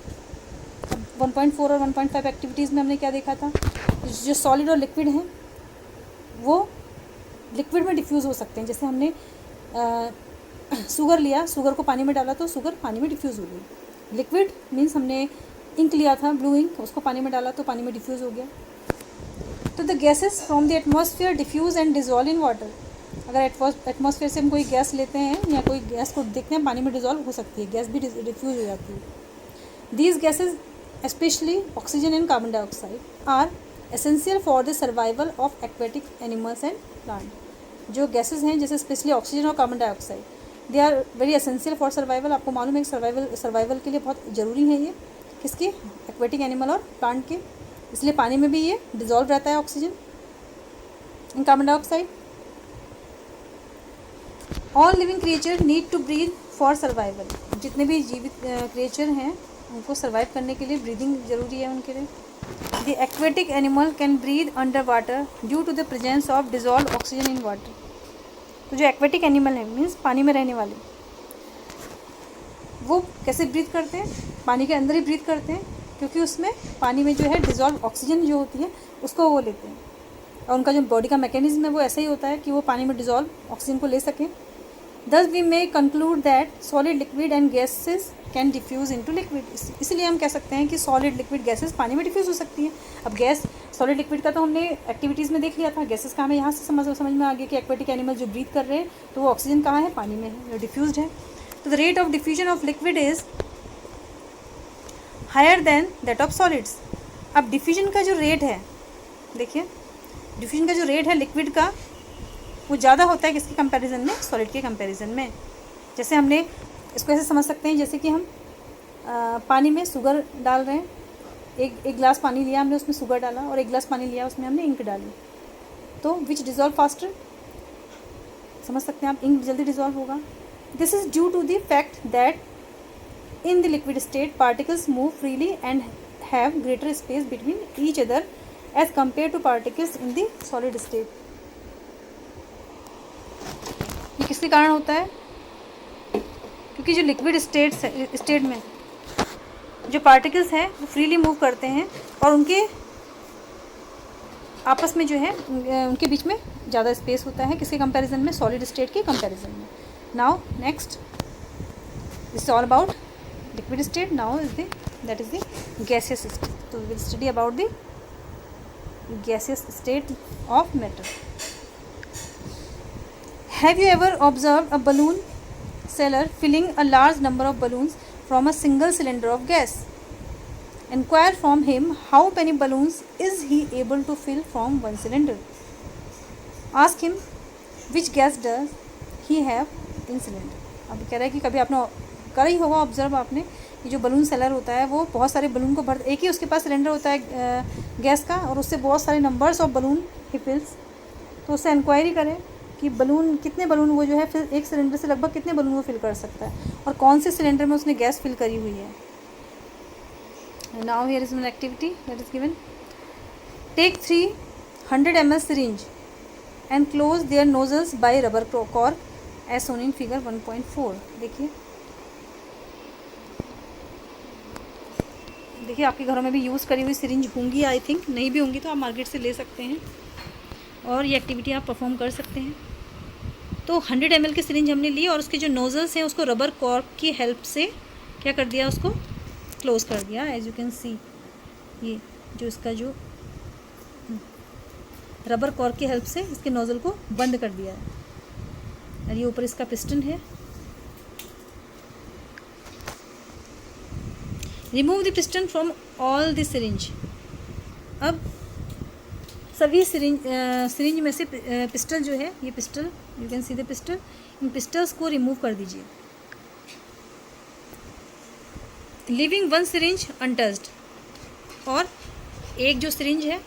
1.4 और 1.5 एक्टिविटीज़ में हमने क्या देखा था, जो सॉलिड और लिक्विड हैं वो लिक्विड में डिफ्यूज़ हो सकते हैं। जैसे हमने शुगर लिया, शुगर को पानी में डाला तो शुगर पानी में डिफ्यूज़ हो गई। लिक्विड मीन्स हमने इंक लिया था, ब्लू इंक, उसको पानी में डाला तो पानी में डिफ्यूज़ हो गया। तो the gases from the atmosphere diffuse and dissolve in water. अगर एटमॉस्फेयर से हम कोई गैस लेते हैं या कोई गैस को देखते हैं पानी में डिजॉल्व हो सकती है, गैस भी डिफ्यूज़ हो जाती है। These gases especially oxygen and carbon dioxide are essential for the survival of aquatic animals and plant। जो गैसेस हैं जैसे स्पेशली ऑक्सीजन और carbon dioxide they are very essential for survival. आपको मालूम है कि सर्वाइवल के लिए बहुत ज़रूरी है ये, किसके? एक्वेटिक एनिमल और प्लांट के। इसलिए पानी में भी ये डिजॉल्व रहता है oxygen and carbon dioxide. All living creature need to breathe for survival. जितने भी जीवित क्रिएचर हैं उनको सर्वाइव करने के लिए ब्रीदिंग ज़रूरी है उनके लिए। The aquatic animal can breathe under water due to the presence of dissolve oxygen in water. तो जो एक्वेटिक एनिमल हैं मीन्स पानी में रहने वाले, वो कैसे ब्रीथ करते हैं? पानी के अंदर ही ब्रीथ करते हैं, क्योंकि उसमें पानी में जो है डिजॉल्व ऑक्सीजन जो होती है उसको वो लेते हैं, और उनका जो बॉडी का मैकेनिज्म है वो ऐसा ही होता है कि वो पानी में डिजॉल्व ऑक्सीजन को ले सकें। Thus we may conclude that solid, liquid and gases can diffuse into liquid। इसलिए हम कह सकते हैं कि सॉलिड, लिक्विड, गैसेस पानी में डिफ्यूज़ हो सकती हैं। अब गैस, सॉलिड, लिक्विड का तो हमने एक्टिविटीज़ में देख लिया था। गैसेस का हमें यहाँ से समझ में आ गया कि एक्वेटिक एनिमल जो ब्रीथ कर रहे हैं तो वो ऑक्सीजन कहाँ है? पानी में है, जो डिफ्यूज्ड है। तो the rate of diffusion of liquid is higher than that of solids. अब डिफ्यूजन का जो रेट है, देखिए डिफ्यूजन का जो रेट है लिक्विड का वो ज़्यादा होता है किसके कंपैरिजन में? सॉलिड के कंपैरिजन में। जैसे हमने इसको ऐसे समझ सकते हैं जैसे कि हम पानी में शुगर डाल रहे हैं। एक गिलास पानी लिया हमने, उसमें शुगर डाला, और एक गिलास पानी लिया उसमें हमने इंक डाली, तो विच डिज़ोल्व फास्टर? समझ सकते हैं आप, इंक जल्दी डिज़ोल्व होगा। This is due to the fact that in the liquid state particles move freely and have greater space between each other as compare to particles in the solid state. ये किसके कारण होता है? क्योंकि जो liquid state में जो particles हैं वो फ्रीली मूव करते हैं और उनके आपस में जो है उनके बीच में ज़्यादा स्पेस होता है, किसके कंपैरिजन में? सॉलिड स्टेट के कंपैरिजन में। Now next it's all about liquid state. Now is that is the gaseous state. तो we will study about the gaseous state of matter. Have you ever observed a balloon seller filling a large number of balloons from a single cylinder of gas? Inquire from him how many balloons is he able to fill from one cylinder. Ask him which gas does he have in cylinder. अब कह रहा है कि कभी आपने करा ही होगा observe आपने कि जो बलून सेलर होता है वो बहुत सारे बलून को भर, एक ही उसके पास सिलेंडर होता है गैस का, और उससे बहुत सारे नंबर्स ऑफ बलून ही फिल्स। तो उससे इंक्वायरी करें कि बलून कितने बलून वो जो है फिर एक सिलेंडर से लगभग कितने बलून वो फिल कर सकता है और कौन से सिलेंडर में उसने गैस फिल करी हुई है। Now here is an activity that is given. Take 300 ml syringe and close their nozzles by rubber cork as shown in figure 1.4। देखिए देखिए आपके घरों में भी यूज़ करी हुई सिरिंज होंगी, आई थिंक। नहीं भी होंगी तो आप मार्केट से ले सकते हैं और ये एक्टिविटी आप परफॉर्म कर सकते हैं। तो 100 ml की सिरिंज हमने ली और उसके जो नोजल्स हैं उसको रबर कॉर्क की हेल्प से क्या कर दिया, उसको क्लोज़ कर दिया। एज यू कैन सी ये जो इसका जो रबर कॉर्क की हेल्प से इसके नोजल को बंद कर दिया है। और ये ऊपर इसका पिस्टन है। Remove the piston from all the syringe. अब सभी सिरिंज में से पिस्टल जो है, ये pistol, you can see the pistol, in pistols को रिमूव कर दीजिए। लिविंग वन सिरिंज अनटच्ड, और एक जो सिरिंज है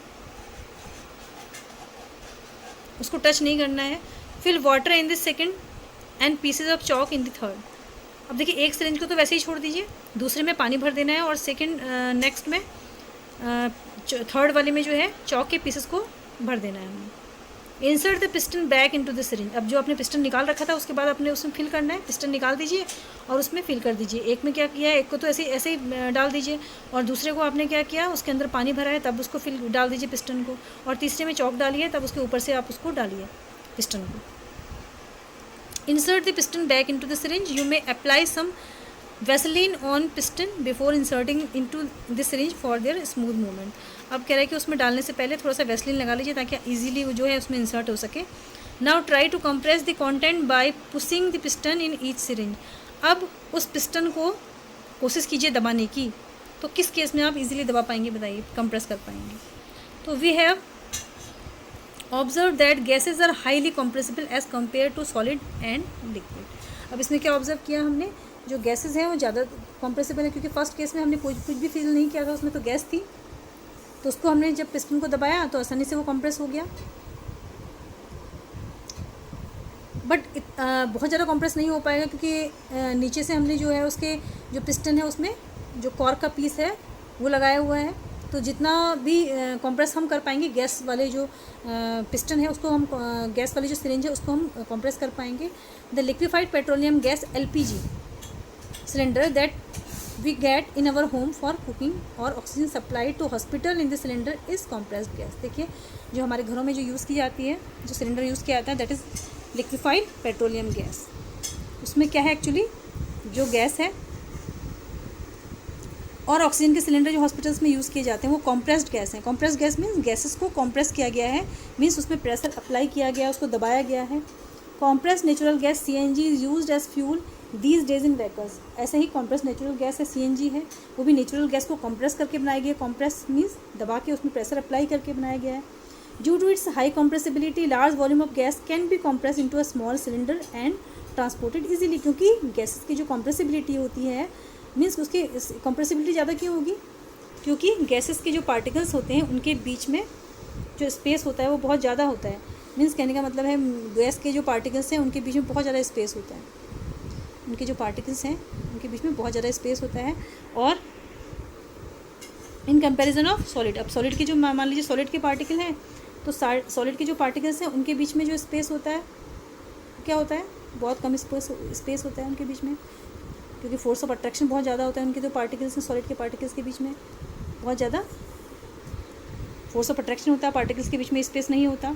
उसको टच नहीं करना है। Fill water in the second and pieces of chalk in the third. अब देखिए एक सिरिंज को तो वैसे ही छोड़ दीजिए, दूसरे में पानी भर देना है और सेकेंड नेक्स्ट में थर्ड वाले में जो है चॉक के पीसेस को भर देना है हमें। Insert the piston back into the syringe. अब जो आपने पिस्टन निकाल रखा था उसके बाद आपने उसमें फिल करना है। पिस्टन निकाल दीजिए और उसमें फिल कर दीजिए। एक में क्या किया है, एक को तो ऐसे ही डाल दीजिए और दूसरे को आपने क्या किया, उसके अंदर पानी भरा है तब उसको फिल डाल दीजिए पिस्टन को, और तीसरे में चॉक डालिए तब उसके ऊपर से आप उसको डालिए पिस्टन को। Insert the piston back into the syringe. You may apply some Vaseline on piston before inserting into the syringe for their smooth movement. अब कह रहा है कि उसमें डालने से पहले थोड़ा सा वैसलीन लगा लीजिए ताकि इजीली वो जो है उसमें इंसर्ट हो सके। Now try to compress the content by pushing the piston in each syringe. अब उस पिस्टन को कोशिश कीजिए दबाने की, तो किस केस में आप इजीली दबा पाएंगे, बताइए, कंप्रेस कर पाएंगे। तो we have observe that gases are highly compressible as compare to solid and liquid. अब इसमें क्या ऑब्जर्व किया हमने, जो गैसेज हैं वो ज़्यादा कंप्रेसिबल है, क्योंकि फर्स्ट केस में हमने कुछ भी फील नहीं किया था, उसमें तो गैस थी, तो उसको हमने जब पिस्टन को दबाया तो आसानी से वो कंप्रेस हो गया। बट बहुत ज़्यादा कंप्रेस नहीं हो पाएगा क्योंकि नीचे से हमने जो है उसके जो पिस्टन है उसमें जो कॉर्क का पीस है वो लगाया हुआ है, तो जितना भी कंप्रेस हम कर पाएंगे गैस वाले जो पिस्टन है उसको हम, गैस वाली जो सिरिंज है उसको हम कंप्रेस कर पाएंगे। The liquefied petroleum gas LPG cylinder that we get in our home for cooking और oxygen supply to hospital in the cylinder is compressed gas. देखिए जो हमारे घरों में जो यूज़ की जाती है, जो सिलेंडर यूज़ किया जाता है, that is liquefied petroleum gas. उसमें क्या है एक्चुअली, जो गैस है और ऑक्सीजन के सिलेंडर जो हॉस्पिटल्स में यूज़ किए जाते हैं वो कॉम्प्रेस्ड गैस हैं। कॉम्प्रेस्ड गैस मीन्स गैसेस को कॉम्प्रेस किया गया है, मीन्स उसमें प्रेशर अप्लाई किया गया है, उसको दबाया गया है। Compressed natural gas CNG is used as fuel these days in vehicles. ऐसे ही कॉम्प्रेस नेचुरल गैस है CNG है, वो भी नेचुरल गैस को कंप्रेस करके बनाया गया है। कंप्रेस मीन्स दबा के उसमें प्रेशर अप्लाई करके बनाया गया है। Due to its high compressibility large volume of gas can be compress into a small cylinder and transported easily. क्योंकि गैस की जो कंप्रेसिबिलिटी होती है, मीन्स उसकी कंप्रेसिबिलिटी ज़्यादा क्यों होगी, क्योंकि गैसेस के जो पार्टिकल्स होते हैं उनके बीच में जो स्पेस होता है वो बहुत ज़्यादा होता है। मीन्स कहने का मतलब है गैस के जो पार्टिकल्स हैं उनके बीच में बहुत ज़्यादा स्पेस होता है, उनके जो पार्टिकल्स हैं उनके बीच में बहुत ज़्यादा स्पेस होता है। और इन कंपैरिजन ऑफ सॉलिड, अब सॉलिड के जो मान लीजिए सॉलिड के पार्टिकल हैं, तो सॉलिड के जो पार्टिकल्स हैं उनके बीच में जो स्पेस होता है क्या होता है, बहुत कम स्पेस होता है उनके बीच में, क्योंकि फोर्स ऑफ अट्रैक्शन बहुत ज़्यादा होता है उनके जो पार्टिकल्स हैं, सॉलिड के पार्टिकल्स के बीच में बहुत ज़्यादा फोर्स ऑफ अट्रैक्शन होता है, पार्टिकल्स के बीच में स्पेस नहीं होता।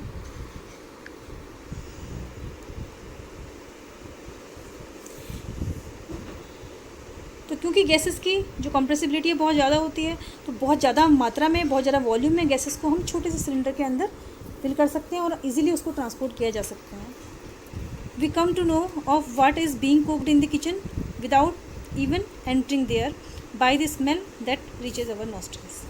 तो क्योंकि गैसेस की जो कंप्रेसिबिलिटी है बहुत ज़्यादा होती है, तो बहुत ज़्यादा मात्रा में, बहुत ज़्यादा वॉल्यूम में गैसेस को हम छोटे से सिलेंडर के अंदर फिल कर सकते हैं और इजीली उसको ट्रांसपोर्ट किया जा सकता है। We come to know of what is being cooked in the kitchen without even entering there by the smell that reaches our nostrils.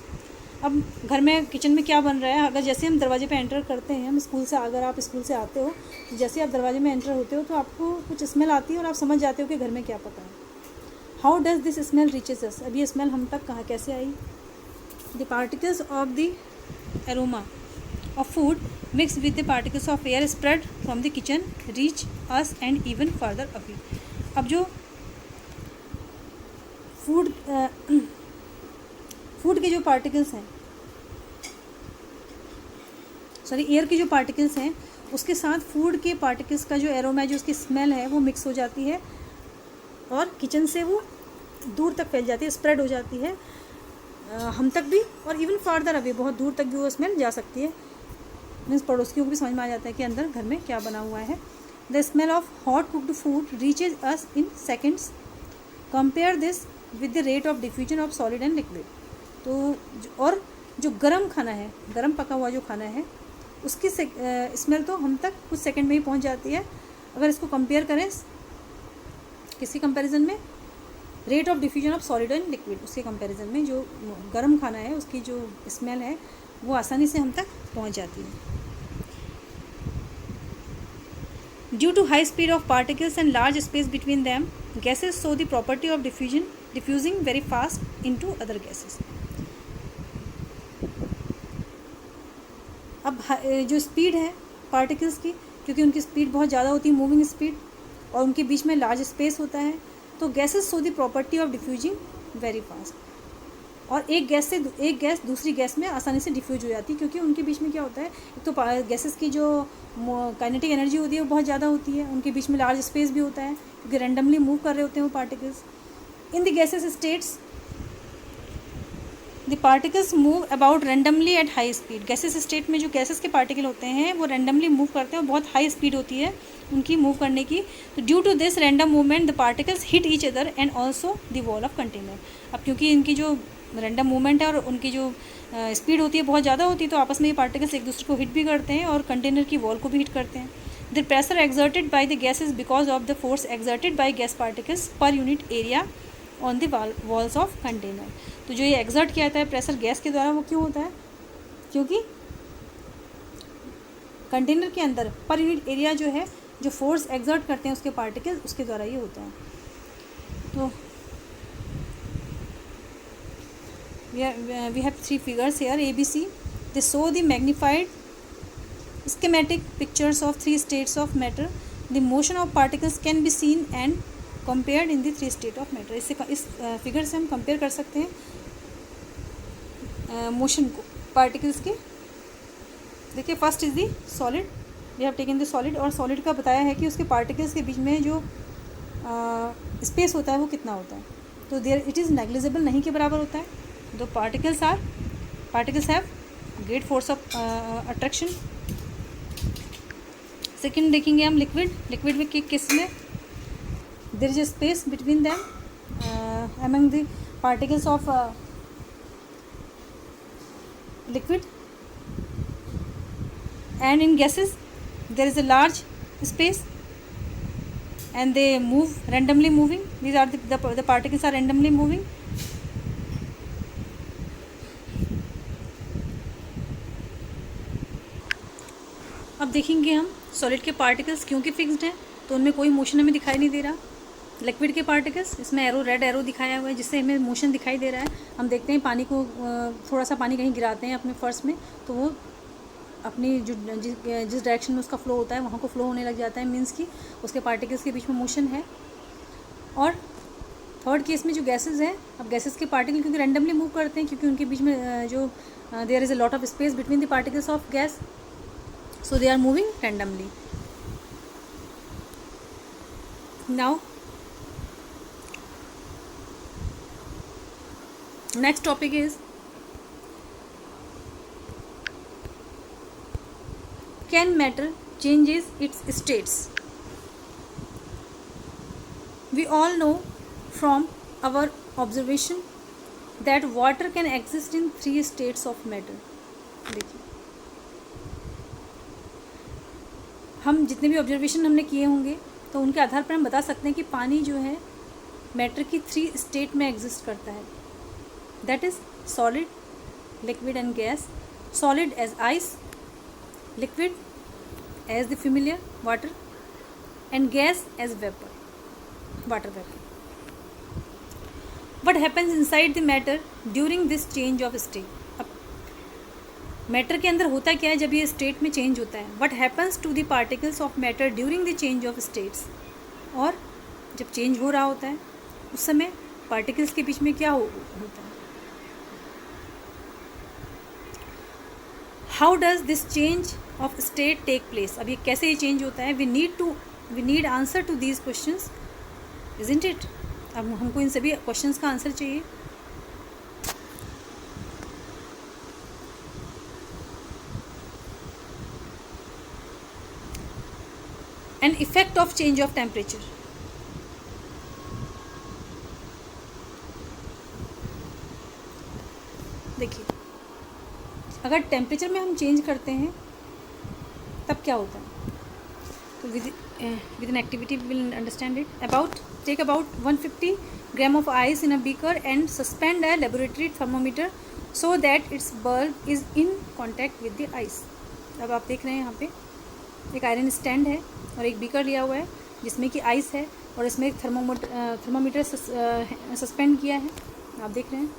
अब घर में किचन में क्या बन रहा है, अगर जैसे हम दरवाजे पे एंटर करते हैं, हम स्कूल से, अगर आप स्कूल से आते हो तो जैसे आप दरवाजे में एंटर होते हो तो आपको कुछ स्मेल आती है और आप समझ जाते हो कि घर में क्या पका है। How does this smell reaches us, अब ये स्मेल हम तक कहाँ कैसे आई। The particles of the aroma of food mix with the particles of air spread from the kitchen reach us and even further away. अब जो फूड के जो पार्टिकल्स हैं, सॉरी एयर के जो पार्टिकल्स हैं उसके साथ फूड के पार्टिकल्स का जो एरोमा है, जो उसकी स्मेल है, वो मिक्स हो जाती है और किचन से वो दूर तक फैल जाती है, स्प्रेड हो जाती है हम तक भी, और इवन फार्दर अभी बहुत दूर तक भी वो स्मेल जा सकती है। मीन्स पड़ोसियों को भी समझ में आ जाता है कि अंदर घर में क्या बना हुआ है। The smell of hot cooked food reaches us in seconds. Compare this with the rate of diffusion of solid and liquid. तो और जो गर्म खाना है, गर्म पका हुआ जो खाना है, उसकी स्मेल तो हम तक कुछ सेकंड में ही पहुंच जाती है। अगर इसको कंपेयर करें किसके कंपैरिजन में, rate of diffusion of solid and liquid, उसके कंपैरिजन में जो गर्म खाना है उसकी जो स्मेल है वो आसानी से हम तक पहुंच जाती है। Due to high speed of particles and large space between them, gases show the property of diffusing very fast into other gases. अब जो स्पीड है पार्टिकल्स की, क्योंकि उनकी स्पीड बहुत ज़्यादा होती है, मूविंग स्पीड, और उनके बीच में लार्ज स्पेस होता है, तो gases show the property of diffusing very fast. और एक गैस दूसरी गैस में आसानी से डिफ्यूज हो जाती है, क्योंकि उनके बीच में क्या होता है, एक तो गैसेस की जो काइनेटिक एनर्जी होती है वो बहुत ज़्यादा होती है, उनके बीच में लार्ज स्पेस भी होता है, क्योंकि रैंडमली मूव कर रहे होते हैं वो particles. In the gases states the particles move about randomly at high speed. Gases state में जो गैसेस के पार्टिकल होते हैं वो रैंडमली मूव करते हैं और बहुत हाई स्पीड होती है उनकी मूव करने की। तो due to this random movement the particles hit each other and also the wall of container. अब क्योंकि इनकी जो रैंडम मूवमेंट है और उनकी जो स्पीड होती है बहुत ज़्यादा होती है, तो आपस में ये पार्टिकल्स एक दूसरे को हिट भी करते हैं और कंटेनर की वॉल को भी हिट करते हैं। The pressure exerted by the gases because of the force exerted by gas particles per unit area on the walls of container. तो जो ये एक्सर्ट किया जाता है प्रेशर गैस के द्वारा, वो क्यों होता है, क्योंकि कंटेनर के अंदर पर यूनिट एरिया जो है, जो फोर्स एक्सर्ट करते हैं उसके पार्टिकल, उसके द्वारा ये होता है। तो we have three figures here ABC. They show the magnified schematic pictures of three states of matter. The motion of particles can be seen and compared in the three state of matter. इस figure से हम compare कर सकते हैं motion को particles के। देखिए first is the solid, we have taken the solid, और सॉलिड का बताया है कि उसके पार्टिकल्स के बीच में जो स्पेस होता है वो कितना होता है। तो देयर इट इज़ नेग्लिजिबल, नहीं के बराबर होता है। दो particles have great force of attraction. Second देखेंगे हम लिक्विड में किस में there is a space between them among the particles of liquid, and in gases there is a large space and they move randomly moving. These are the particles are randomly moving. अब देखेंगे हम solid के particles क्योंकि fixed हैं तो उनमें कोई motion हमें दिखाई नहीं दे रहा। लिक्विड के पार्टिकल्स, इसमें एरो रेड एरो दिखाया हुआ है जिससे हमें मोशन दिखाई दे रहा है। हम देखते हैं पानी को, थोड़ा सा पानी कहीं गिराते हैं अपने फर्श में तो वो अपनी जो जिस डायरेक्शन में उसका फ्लो होता है वहाँ को फ्लो होने लग जाता है, मीन्स कि उसके पार्टिकल्स के बीच में मोशन है। और थर्ड केस में जो गैसेस हैं, अब गैसेस के पार्टिकल क्योंकि रैंडमली मूव करते हैं, क्योंकि उनके बीच में जो there is a lot of space between the particles of gas, so they are moving randomly. Now next topic is can matter changes its states. We all know from our observation that water can exist in three states of matter. देखिए हम जितने भी observation हमने किए होंगे तो उनके आधार पर हम बता सकते हैं कि पानी जो है मैटर की थ्री स्टेट में एग्जिस्ट करता है। That is solid, liquid and gas. Solid as ice, liquid as the familiar water, and gas as vapor, water vapor. What happens inside the matter during this change of state? अब matter के अंदर होता क्या है जब ये state में change होता है? What happens to the particles of matter during the change of states? और जब चेंज हो रहा होता है उस समय पार्टिकल्स के बीच में क्या होता है? How does this change of state take place? अब ये कैसे ये चेंज होता है? We need answer to these questions, isn't it? अब हमको इन सभी क्वेश्चंस का आंसर चाहिए. An effect of change of temperature. देखिए, अगर टेम्परेचर में हम चेंज करते हैं तब क्या होता है? तो with an activity we will understand it. Take about 150 gram of ice in a beaker and suspend a laboratory thermometer so that its bulb is in contact with the ice. अब आप देख रहे हैं यहाँ पे एक आयरन स्टैंड है और एक बीकर लिया हुआ है जिसमें कि आइस है और इसमें एक थर्मोमीटर सस्पेंड किया है. आप देख रहे हैं.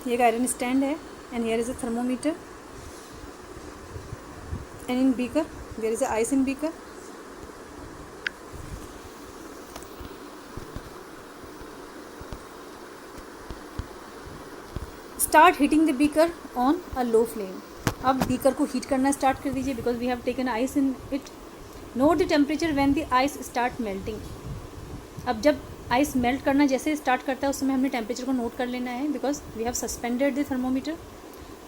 ये एक आयरन स्टैंड है and here is a thermometer and in beaker there is a ice in beaker. Start heating the beaker on a low flame. अब बीकर को हीट करना स्टार्ट कर दीजिए because we have taken ice in it. Note the temperature when the ice start melting. अब जब ice melt करना जैसे start करता है उस समय हमने टेम्परेचर को नोट कर लेना है because we have suspended the thermometer.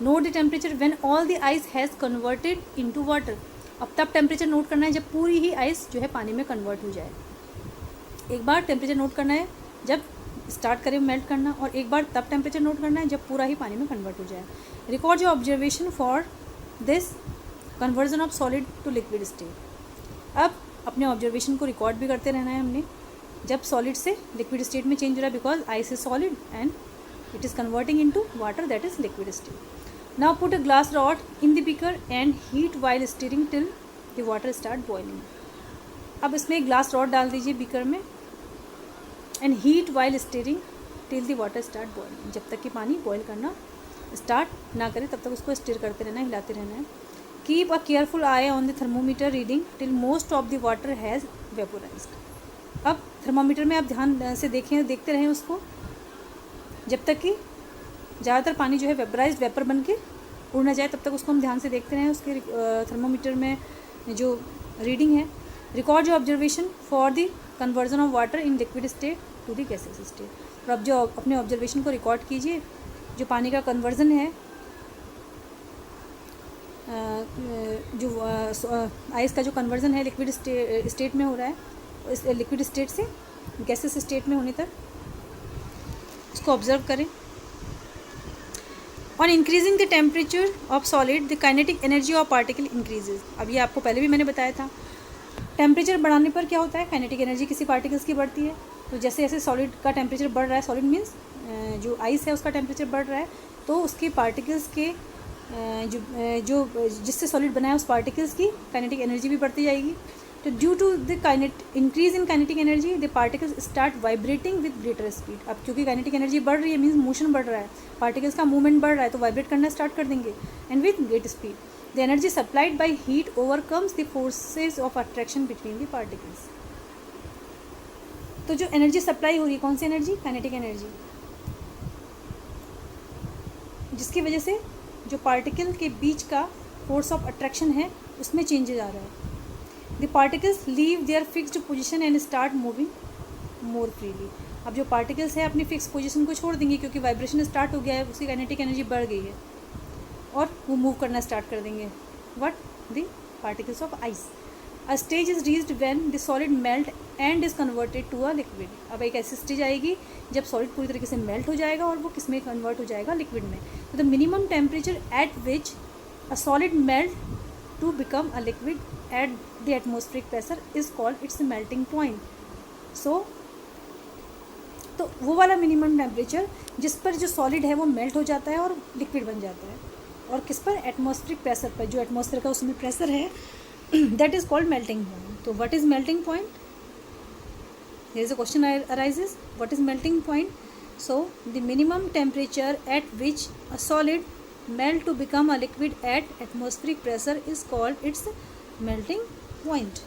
Note the temperature when all the ice has converted into water. अब तब टेम्परेचर नोट करना है जब पूरी ही आइस जो है पानी में कन्वर्ट हो जाए. एक बार टेम्परेचर नोट करना है जब स्टार्ट करें मेल्ट करना और एक बार तब टेम्परेचर नोट करना है जब पूरा ही पानी में कन्वर्ट हो जाए. Record your observation for this conversion of solid to liquid state. अब अपने ऑब्जर्वेशन को रिकॉर्ड भी करते रहना है हमने जब सॉलिड से लिक्विड स्टेट में चेंज हो रहा है because ice is solid and it is converting into water that is liquid state. Now put a glass rod in the beaker and heat while steering till the water start boiling. अब इसमें एक glass rod डाल दीजिए beaker में and heat while steering till the water start boiling. जब तक कि पानी बॉयल करना स्टार्ट ना करे तब तक उसको स्टीर करते रहना है, हिलाते रहना है. Keep a careful eye on the thermometer reading till most of the water has vaporised. अब थर्मोमीटर में आप ध्यान से देखते रहें उसको जब तक कि ज़्यादातर पानी जो है वेपर बन के उड़ ना जाए तब तक उसको हम ध्यान से देखते रहें. उसके थर्मोमीटर में जो रीडिंग है. Record your observation for the conversion of water in liquid state to the gases state. और अब जो अपने ऑब्जर्वेशन को रिकॉर्ड कीजिए जो पानी का कन्वर्जन है जो आइस का जो कन्वर्जन है लिक्विड स्टेट में हो रहा है इस लिक्विड स्टेट से गैसेस स्टेट में होने तक उसको ऑब्जर्व करें. On increasing the temperature of solid the kinetic energy of particle increases. अब ये आपको पहले भी मैंने बताया था. टेम्परेचर बढ़ाने पर क्या होता है? काइनेटिक एनर्जी किसी पार्टिकल्स की बढ़ती है. तो जैसे जैसे सॉलिड का टेम्परेचर बढ़ रहा है, सॉलिड मीन्स जो आइस है उसका टेम्परेचर बढ़ रहा है तो उसके पार्टिकल्स के जो जिससे सॉलिड बना है उस पार्टिकल्स की काइनेटिक एनर्जी भी बढ़ती जाएगी. तो due to the increase in kinetic energy the particles start vibrating with greater speed. अब क्योंकि काइनेटिक एनर्जी बढ़ रही है मीन्स मोशन बढ़ रहा है, पार्टिकल्स का मूवमेंट बढ़ रहा है तो वाइब्रेट करना स्टार्ट कर देंगे and with great speed. The energy supplied by heat overcomes the forces of attraction between the particles. तो जो एनर्जी सप्लाई हो रही है कौन सी एनर्जी? काइनेटिक एनर्जी, जिसकी वजह से जो पार्टिकल के बीच का फोर्स ऑफ अट्रैक्शन है उसमें चेंजेज आ रहा है. The particles leave their fixed position and start moving more freely. अब जो पार्टिकल्स है अपनी फिक्स पोजीशन को छोड़ देंगे क्योंकि वाइब्रेशन स्टार्ट हो गया है, उसकी काइनेटिक एनर्जी बढ़ गई है और वो मूव करना स्टार्ट कर देंगे. What? The particles of ice. A stage is reached when the solid melt and is converted to a liquid. अब एक ऐसी स्टेज आएगी जब सॉलिड पूरी तरीके से मेल्ट हो जाएगा और वो किस में कन्वर्ट हो जाएगा? लिक्विड में. तो the minimum temperature at which a solid melt to become a liquid at the atmospheric pressure is called its melting point. So तो वो वाला मिनिमम टेम्परेचर जिस पर जो सॉलिड है वो मेल्ट हो जाता है और लिक्विड बन जाता है और किस पर? एटमॉस्फेरिक प्रेशर पर. जो एटमॉस्फेयर का उसमें प्रेशर है that is called melting point. So what is melting point? Here is a question arises. What is melting point? So the minimum temperature at which a solid melt to become a liquid at atmospheric pressure is called its melting point.